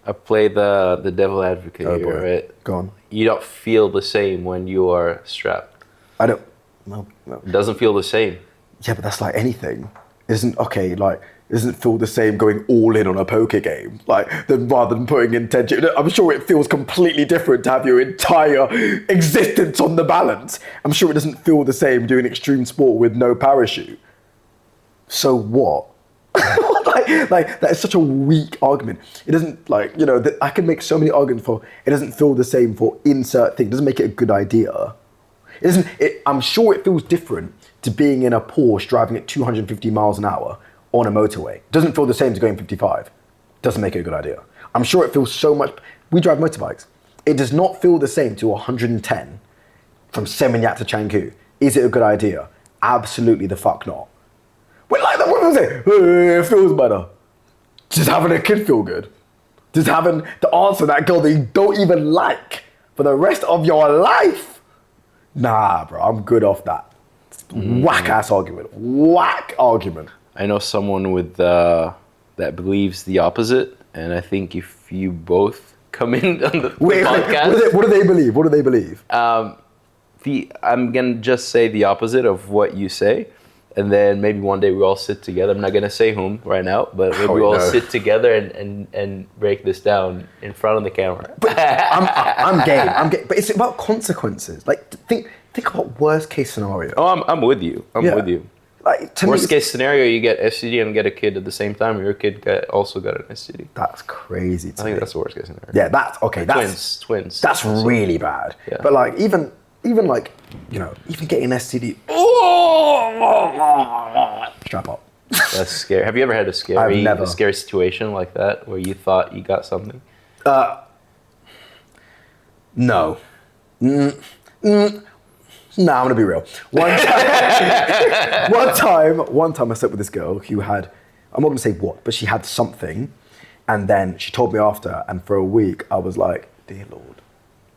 I play the devil advocate here, right? Go on. You don't feel the same when you are strapped. I don't. No. It doesn't feel the same. Yeah, but that's like anything. Doesn't feel the same going all in on a poker game, rather than putting intention. I'm sure it feels completely different to have your entire existence on the balance. I'm sure it doesn't feel the same doing extreme sport with no parachute. So what? That is such a weak argument. It doesn't I can make so many arguments for it doesn't feel the same for insert thing. It doesn't make it a good idea. I'm sure it feels different to being in a Porsche driving at 250 miles an hour on a motorway. Doesn't feel the same to going 55. Doesn't make it a good idea. I'm sure it feels so much. We drive motorbikes. It does not feel the same to 110 from Seminyak to Canggu. Is it a good idea? Absolutely the fuck not. We're like that. What was it? It feels better. Just having a kid feel good. Just having to answer that girl that you don't even like for the rest of your life. Nah, bro, I'm good off that. Whack ass argument. Whack argument. I know someone with that believes the opposite, and I think if you both come in on the podcast, what do they believe? What do they believe? I'm gonna just say the opposite of what you say, and then maybe one day we all sit together. I'm not gonna say whom right now, but maybe we all sit together and break this down in front of the camera. But I'm game. But it's about consequences. Like think about worst case scenario. Oh, I'm with you. I'm with you. Like, worst case scenario, you get STD and get a kid at the same time, or your kid also got an STD. That's crazy. I think that's the worst case scenario. Yeah, that's okay. That's twins. That's really bad. Yeah. But like even like, you know, even getting an STD. Strap up. That's scary. Have you ever had a scary situation like that where you thought you got something? No. Nah, I'm gonna be real. One time I slept with this girl who had, I'm not gonna say what, but she had something, and then she told me after, and for a week I was like, dear Lord,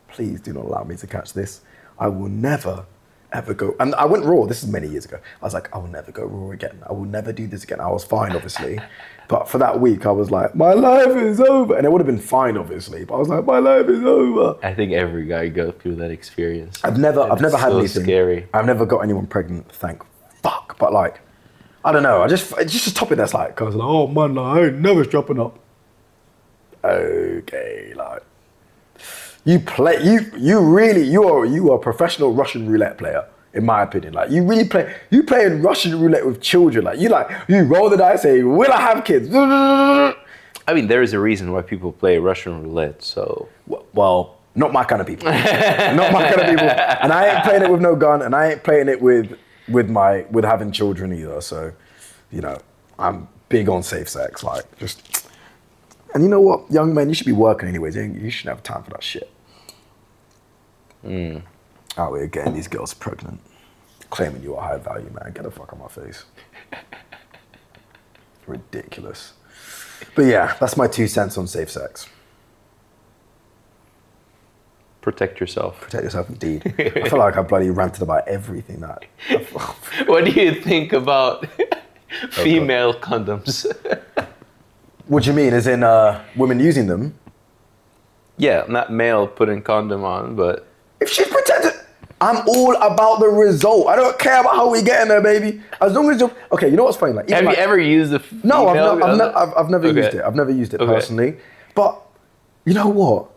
please do not allow me to catch this. I will never, ever go, and I went raw, this is many years ago. I was like, I will never go raw again. I will never do this again. I was fine, obviously. But for that week, I was like, my life is over. And it would have been fine, obviously. But I was like, my life is over. I think every guy goes through that experience. I've never had anything. Scary. I've never got anyone pregnant, thank fuck. But like, I don't know. It's just a topic that's like, cause like, oh man, like, I ain't never strapping up. Okay, like, you are a professional Russian roulette player. In my opinion, like you playing Russian roulette with children. Like you roll the dice, say, will I have kids? I mean, there is a reason why people play Russian roulette. So, well, not my kind of people. Not my kind of people. And I ain't playing it with no gun, and I ain't playing it with having children either. So, you know, I'm big on safe sex. Like just, and you know what, young men, you should be working anyways. You shouldn't have time for that shit. Out here getting these girls pregnant, claiming you are high value, man. Get the fuck on my face. Ridiculous. But yeah, that's my 2 cents on safe sex. Protect yourself. Protect yourself, indeed. I feel like I bloody ranted about everything that. What do you think about female condoms? What do you mean? As in women using them? Yeah, not male putting condom on, but if she's protected, I'm all about the result. I don't care about how we get in there, baby. As long as you're okay. You know what's funny? Like, have you ever used a female? No, I've never used it. I've never used it personally. But you know what?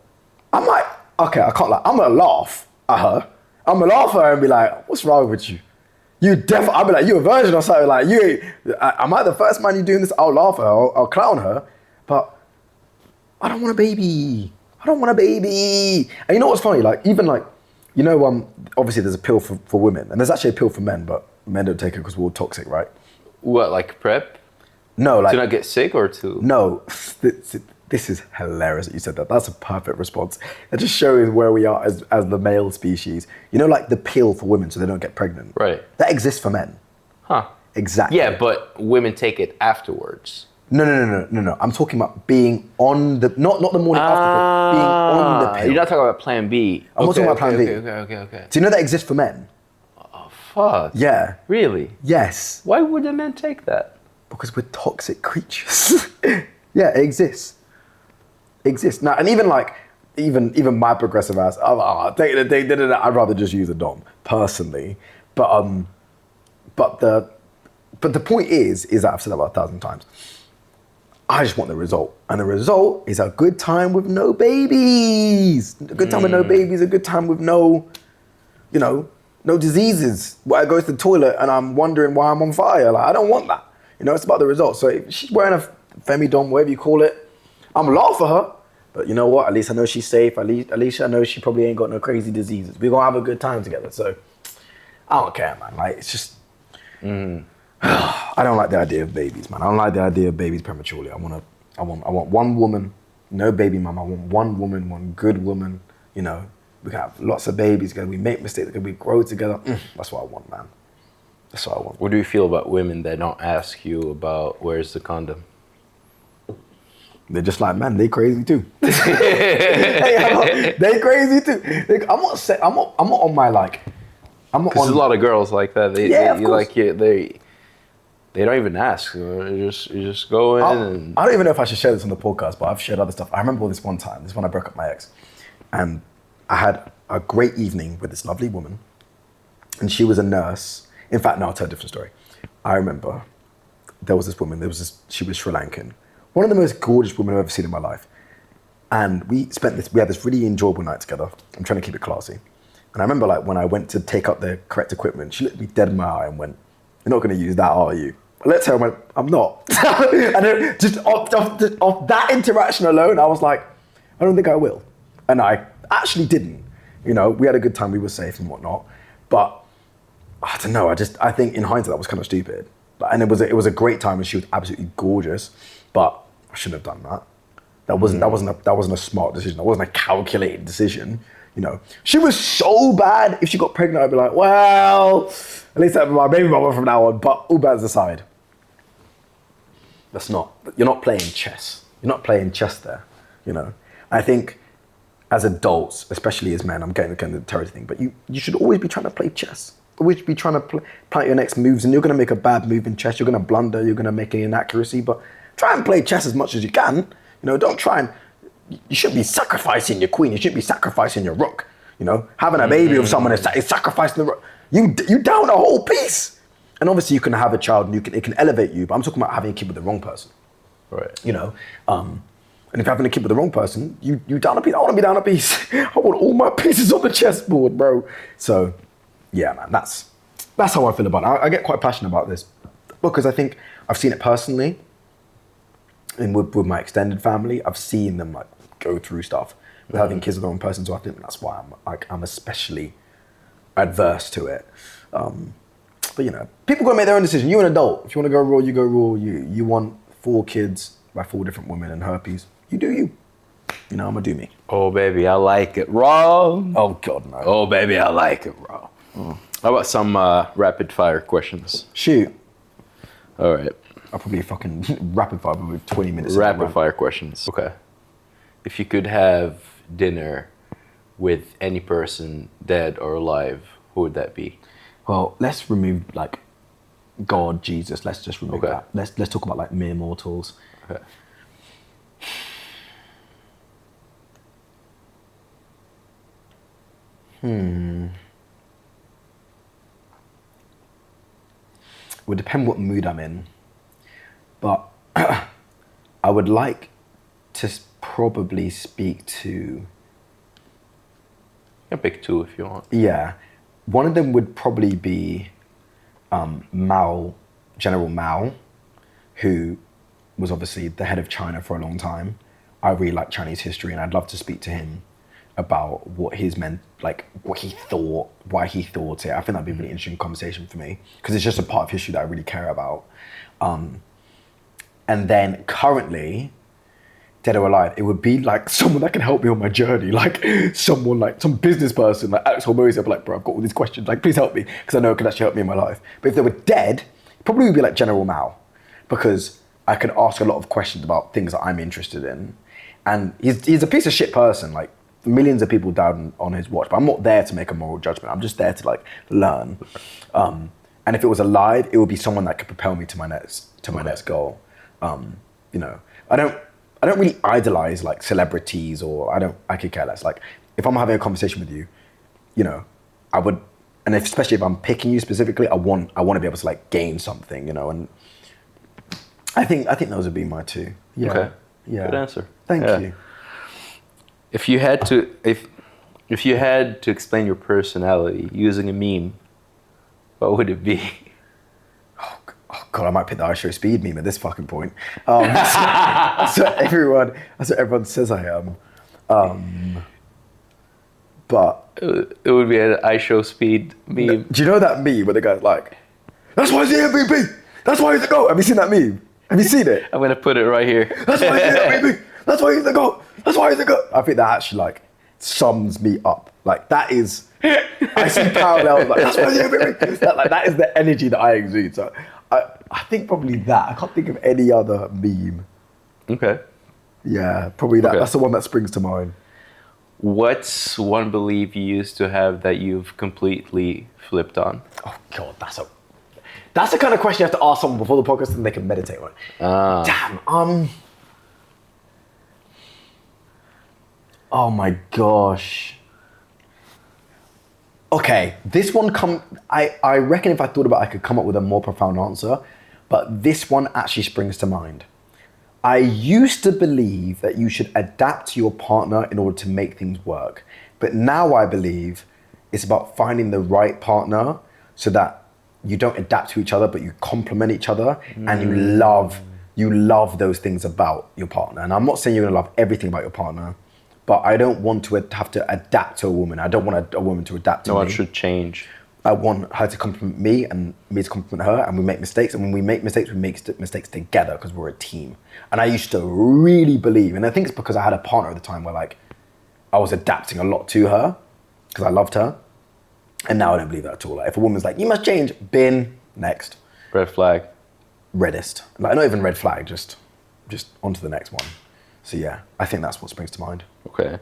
I might. Okay, I can't lie. I'm gonna laugh at her. I'm gonna laugh at her and be like, "What's wrong with you? You definitely." I'll be like, "You a virgin or something?" Like, you. Am I the first man you doing this? I'll laugh at her. I'll clown her. But I don't want a baby. I don't want a baby. And you know what's funny? Like, even like, you know, obviously there's a pill for women, and there's actually a pill for men, but men don't take it because we're all toxic, right? What, like PrEP? No, like to not get sick or to? No, this is hilarious that you said that. That's a perfect response. It just shows where we are as the male species. You know, like the pill for women so they don't get pregnant. Right. That exists for men. Huh. Exactly. Yeah, but women take it afterwards. No. I'm talking about being on the, not the morning after, but being on the pill. You're not talking about Plan B. I'm not talking about Plan B. Okay. Do you know that exists for men? Oh, fuck. Yeah. Really? Yes. Why would the men take that? Because we're toxic creatures. Yeah, it exists. Now, and even like, even my progressive ass, I'd rather just use a dom, personally. But the point is that I've said that about 1,000 times. I just want the result. And the result is a good time with no babies. A good time with no babies, a good time with no diseases. Where I go to the toilet and I'm wondering why I'm on fire. Like, I don't want that. You know, it's about the result. So if she's wearing a femidom, whatever you call it, I'm laughing at her. But you know what? At least I know she's safe. At least I know she probably ain't got no crazy diseases. We're going to have a good time together. So I don't care, man. Like, it's just, I don't like the idea of babies, man. I don't like the idea of babies prematurely. I want one woman, no baby mama. I want one woman, one good woman. You know, we can have lots of babies together. We make mistakes together. We grow together. That's what I want, man. That's what I want. What do you feel about women that don't ask you about where's the condom? They're just like, man, they crazy too. They crazy too. I'm not on my like. I'm not on. There's a lot of girls like that. Of course. They don't even ask. You just go in and. I don't even know if I should share this on the podcast, but I've shared other stuff. I remember this one time. This is when I broke up my ex, and I had a great evening with this lovely woman, and she was a nurse. In fact, no, I'll tell a different story. I remember there was this woman. She was Sri Lankan. One of the most gorgeous women I've ever seen in my life. And we had this really enjoyable night together. I'm trying to keep it classy. And I remember like when I went to take up the correct equipment, she looked me dead in my eye and went, "You're not gonna use that, are you?" I looked at her and went, "I'm not." And then just off that interaction alone, I was like, "I don't think I will." And I actually didn't. You know, we had a good time, we were safe and whatnot. But I don't know, I think in hindsight that was kind of stupid. And it was a great time and she was absolutely gorgeous. But I shouldn't have done that. That wasn't a smart decision. That wasn't a calculated decision. You know, she was so bad. If she got pregnant, I'd be like, well, at least I'd be my baby mama from now on. But all bad aside, you're not playing chess. You're not playing chess there. You know, I think as adults, especially as men, I'm getting the territory thing, but you should always be trying to play chess. Always be trying to plan your next moves, and you're going to make a bad move in chess. You're going to blunder. You're going to make an inaccuracy, but try and play chess as much as you can. You know, don't try and. You shouldn't be sacrificing your queen. You shouldn't be sacrificing your rook. You know, having a baby with someone is sacrificing the rook. You down a whole piece. And obviously, you can have a child, and it can elevate you. But I'm talking about having a kid with the wrong person. Right. You know, and if you're having a kid with the wrong person, you down a piece. I want to be down a piece. I want all my pieces on the chessboard, bro. So, yeah, man, that's how I feel about it. I get quite passionate about this because I think I've seen it personally. And with my extended family, I've seen them like go through stuff with having kids with the wrong person. So I think that's why I'm especially adverse to it. But you know, people gotta make their own decision. You're an adult. If you want to go raw, you go raw. You want 4 kids by 4 different women and herpes. You do you. You know, I'm gonna do me. Oh baby, I like it raw. Oh God, no. Oh baby, I like it raw. How about some rapid fire questions? Shoot. All right. I'll probably fucking rapid fire with 20 minutes. Rapid fire questions. Okay. If you could have dinner with any person, dead or alive, who would that be? Well, let's remove like God, Jesus. Let's just remove that. Let's talk about like mere mortals. Okay. It would depend what mood I'm in. But I would like to probably speak to... You can pick 2 if you want. Yeah. One of them would probably be Mao, General Mao, who was obviously the head of China for a long time. I really like Chinese history and I'd love to speak to him about what his meant, like what he thought, why he thought it. I think that'd be a really interesting conversation for me because it's just a part of history that I really care about. And then currently, dead or alive, it would be like someone that can help me on my journey, like someone like some business person, like Alex Hormozy. I'd be like, bro, I've got all these questions, like please help me, because I know it could actually help me in my life. But if they were dead, it probably would be like General Mao, because I could ask a lot of questions about things that I'm interested in. And he's a piece of shit person, like millions of people died on his watch, but I'm not there to make a moral judgment. I'm just there to like learn. And if it was alive, it would be someone that could propel me to my next goal. You know, I don't really idolize like celebrities, or I could care less. Like if I'm having a conversation with you, you know, I would, and especially if I'm picking you specifically, I want to be able to like gain something, you know. And I think those would be my 2. Yeah. Okay. Yeah. Good answer. Thank you. If you had to explain your personality using a meme, what would it be? Oh God, I might pick the I Show Speed meme at this fucking point. That's what everyone says I am. But It would be an iShow speed meme. do you know that meme where the guy's like, "That's why he's the MVP. That's why he's the GOAT." Have you seen that meme? Have you seen it? I'm gonna put it right here. That's why he's the MVP. That's why he's the GOAT. That's why he's the GOAT. I think that actually like sums me up. Like that is, I see parallels. Like that's why he's the MVP. That is the energy that I exude. So I think probably that. I can't think of any other meme. Okay. Yeah, probably that. Okay. That's the one that springs to mind. What's one belief you used to have that you've completely flipped on? Oh God, that's the kind of question you have to ask someone before the podcast and they can meditate on it. Damn. Oh my gosh. Okay, this one I reckon if I thought about it, I could come up with a more profound answer, but this one actually springs to mind. I used to believe that you should adapt to your partner in order to make things work. But now I believe it's about finding the right partner so that you don't adapt to each other, but you complement each other and you love those things about your partner. And I'm not saying you're gonna love everything about your partner, but I don't want to have to adapt to a woman. I don't want a woman to adapt to me. No one should change. I want her to compliment me and me to compliment her, and we make mistakes. And when we make mistakes, we make mistakes together because we're a team. And I used to really believe, and I think it's because I had a partner at the time where like I was adapting a lot to her because I loved her. And now I don't believe that at all. Like if a woman's like, "You must change," bin, next. Red flag. Reddest. Like not even red flag, just on to the next one. So yeah, I think that's what springs to mind. Okay.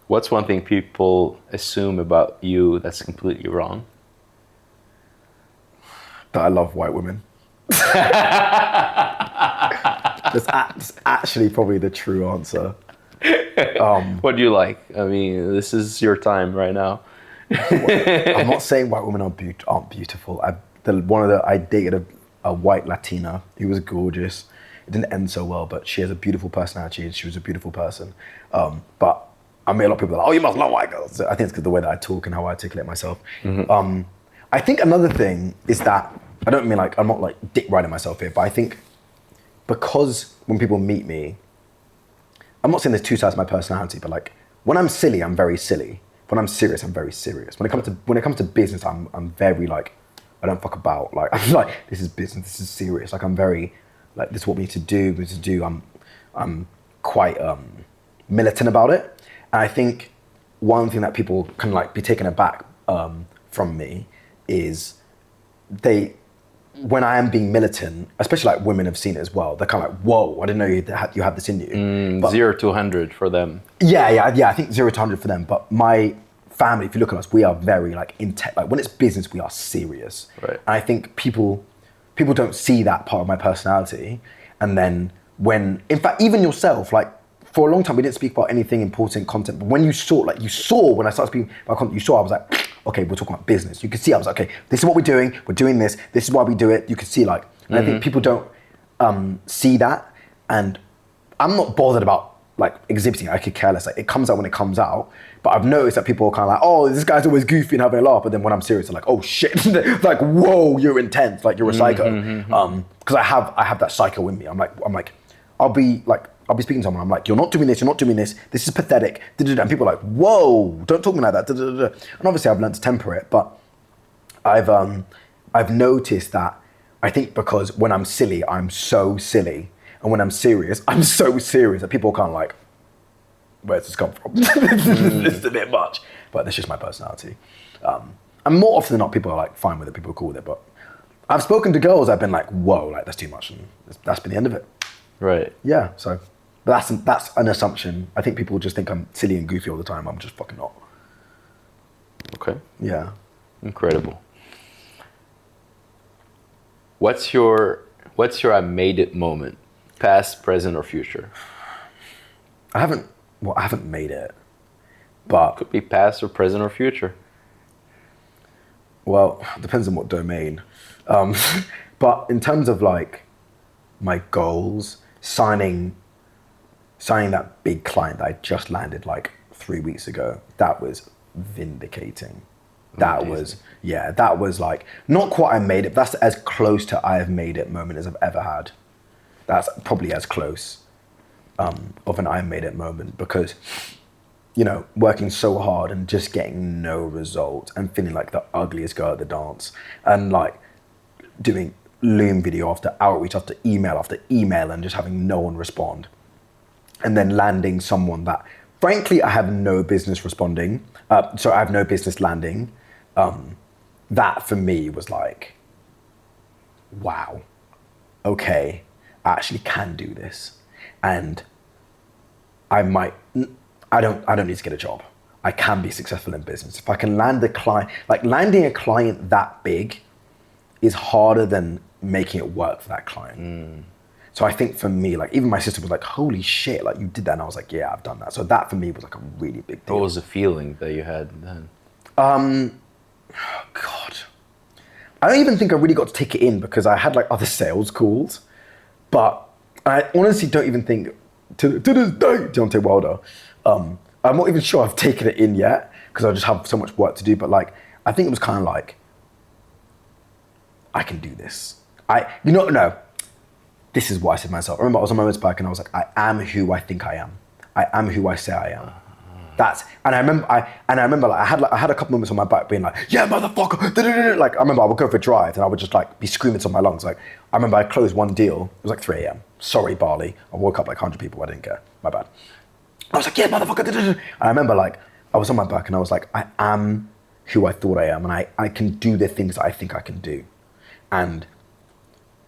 What's one thing people assume about you that's completely wrong? That I love white women. That's actually probably the true answer. What do you like? I mean, this is your time right now. I'm not saying white women aren't beautiful. I dated a white Latina who was gorgeous. It didn't end so well, but she has a beautiful personality and she was a beautiful person. But I mean, a lot of people are like, "Oh, you must love white girls." So I think it's because the way that I talk and how I articulate myself. Mm-hmm. I think another thing is that, I don't mean like, I'm not like dick riding myself here, but I think because when people meet me, I'm not saying there's two sides to my personality, but like when I'm silly, I'm very silly. When I'm serious, I'm very serious. When it comes to business, I'm very like, I don't fuck about. Like I'm like, this is business, this is serious. Like I'm very like, this is what we need to do. I'm quite militant about it. And I think one thing that people can like be taken aback from me is when I am being militant, especially like women have seen it as well, they're kind of like, "Whoa, I didn't know you had this in you." But 0 to 100 for them. Yeah, I think 0 to 100 for them. But my family, if you look at us, we are very like like when it's business, we are serious. Right. And I think people don't see that part of my personality. And then in fact, even yourself, like for a long time, we didn't speak about anything important content. But when you saw when I started speaking about content, you saw, I was like, okay, we're talking about business. You could see, I was like, okay, this is what we're doing this is why we do it. You could see like, and I think people don't see that. And I'm not bothered about like exhibiting it. I could care less. Like it comes out when it comes out. But I've noticed that people are kind of like, "Oh, this guy's always goofy and having a laugh." But then when I'm serious, they're like, "Oh shit!" Like, "Whoa, you're intense. Like you're a psycho." Because I have that psycho in me. I'm like, I'll be speaking to someone. I'm like, "You're not doing this. You're not doing this. This is pathetic." And people are like, "Whoa, don't talk to me like that." And obviously, I've learned to temper it. But I've noticed that I think because when I'm silly, I'm so silly, and when I'm serious, I'm so serious that people are kind of like, "Where's this come from?" This is a bit much, but that's just my personality. And more often than not, people are like fine with it. People are cool with it. But I've spoken to girls. I've been like, "Whoa, like that's too much," and that's been the end of it. Right. Yeah. So, but that's an assumption. I think people just think I'm silly and goofy all the time. I'm just fucking not. Okay. Yeah. Incredible. What's your I made it moment? Past, present, or future? I haven't made it, but Could be past or present or future. Well, depends on what domain. But in terms of like my goals, signing that big client that I just landed like 3 weeks ago, that was vindicating. That was like, not quite I made it, that's as close to I have made it moment as I've ever had. That's probably as close of an I made it moment, because working so hard and just getting no result and feeling like the ugliest girl at the dance and like doing Loom video after outreach after email and just having no one respond. And then landing someone that, frankly, I have no business responding. So I have no business landing. That for me was like, wow, okay, I actually can do this. And I don't need to get a job. I can be successful in business. If I can land a client, like landing a client that big is harder than making it work for that client. So I think for me, like even my sister was like, holy shit, like you did that. And I was like, yeah, I've done that. So that for me was like a really big deal. What was the feeling that you had then? God. I don't even think I really got to take it in because I had like other sales calls, but I honestly don't even think to this day, Deontay Wilder, I'm not even sure I've taken it in yet because I just have so much work to do. But like, I think it was kind of like, I can do this. No, this is what I said to myself. I remember I was on my motorbike and I was like, I am who I think I am. I am who I say I am. And I remember like I had a couple moments on my bike being like, yeah, motherfucker. Like I remember I would go for a drive and I would just like be screaming to my lungs. Like I remember I closed one deal. It was like 3 a.m. Sorry, Bali. I woke up like 100 people. I didn't care. My bad. I was like, yeah, motherfucker. And I remember like I was on my bike and I was like, I am who I thought I am, and I can do the things that I think I can do. And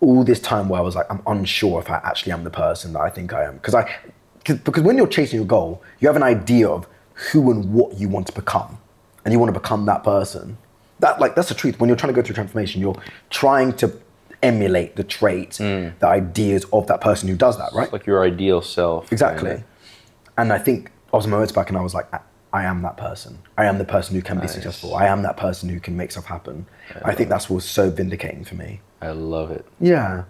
all this time where I was like, I'm unsure if I actually am the person that I think I am. Because when you're chasing your goal, you have an idea of who and what you want to become. And you want to become that person. That's the truth. When you're trying to go through transformation, you're trying to emulate the traits, the ideas of that person who does that, right? It's like your ideal self. Exactly. Right? And I think I was on my motorbike and I was like, I am that person. I am the person who can be successful. I am that person who can make stuff happen. I think that's what's so vindicating for me. I love it. Yeah.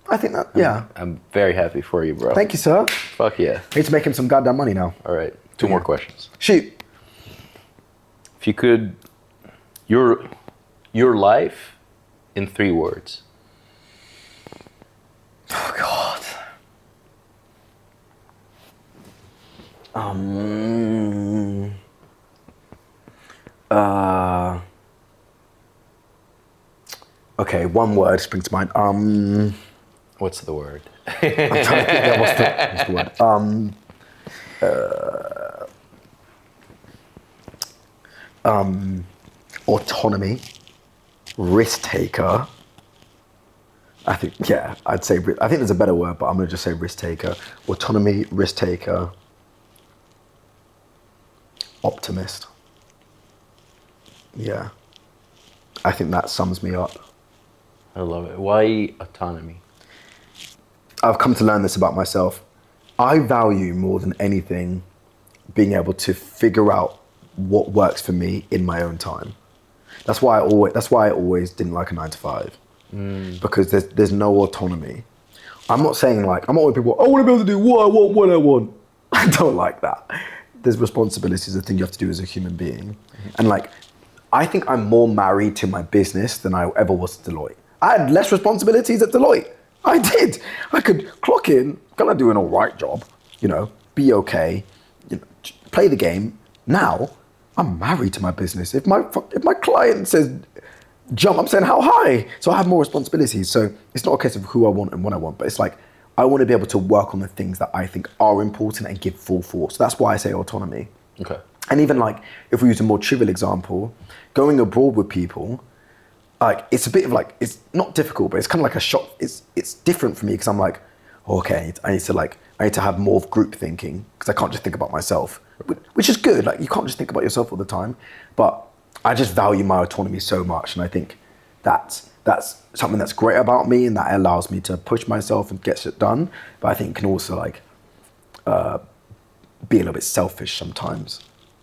I think that, yeah. I'm very happy for you, bro. Thank you, sir. Fuck yeah. Need to make him some goddamn money now. All right. Two more questions. Shoot. If you could, your life in 3 words. Oh, God. Okay, one word springs to mind. What's the word? I'm trying to think what's the word. Autonomy, risk taker. I think there's a better word, but I'm gonna just say risk taker. Autonomy, risk taker, optimist. Yeah, I think that sums me up. I love it. Why autonomy? I've come to learn this about myself. I value more than anything being able to figure out what works for me in my own time. That's why I always didn't like a 9 to 5. Because there's no autonomy. I'm not saying like, I'm not with people, I want to be able to do what I want when I want. I don't like that. There's responsibilities, the thing you have to do as a human being. And like, I think I'm more married to my business than I ever was at Deloitte. I had less responsibilities at Deloitte. I did. I could clock in, kind of do an all right job, be okay, play the game. Now, I'm married to my business. If my client says jump, I'm saying how high? So I have more responsibilities. So it's not a case of who I want and what I want, but it's like, I want to be able to work on the things that I think are important and give full force. So that's why I say autonomy. Okay. And even like, if we use a more trivial example, going abroad with people, like it's a bit of like, it's not difficult, but it's kind of like a shock. It's different for me because I'm like, okay, I need to have more of group thinking because I can't just think about myself, which is good. Like you can't just think about yourself all the time, but I just value my autonomy so much. And I think that's something that's great about me and that allows me to push myself and get shit done. But I think it can also like be a little bit selfish sometimes.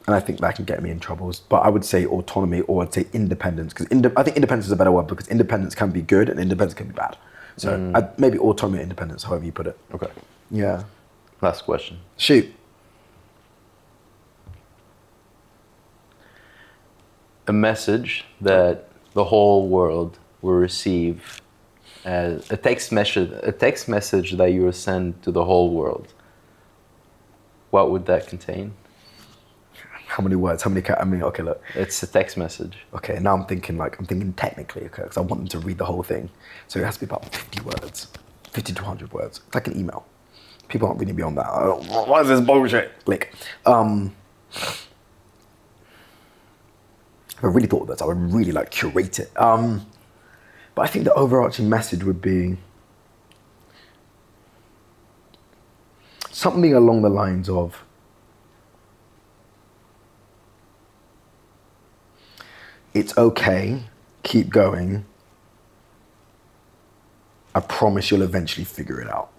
And I think that can get me in troubles. But I would say autonomy, or I'd say independence, because I think independence is a better word because independence can be good and independence can be bad. So maybe autonomy or independence, however you put it. Okay. Yeah. Last question. Shoot. A message that the whole world will receive as a text message that you will send to the whole world. What would that contain? How many words? Okay, look. It's a text message. Okay, now I'm thinking technically, okay, because I want them to read the whole thing. So it has to be about 50 words, 50 to 100 words. It's like an email. People aren't reading beyond that. What is this bullshit? Like, if I really thought of this, I would really like curate it. But I think the overarching message would be something along the lines of, it's okay, keep going. I promise you'll eventually figure it out.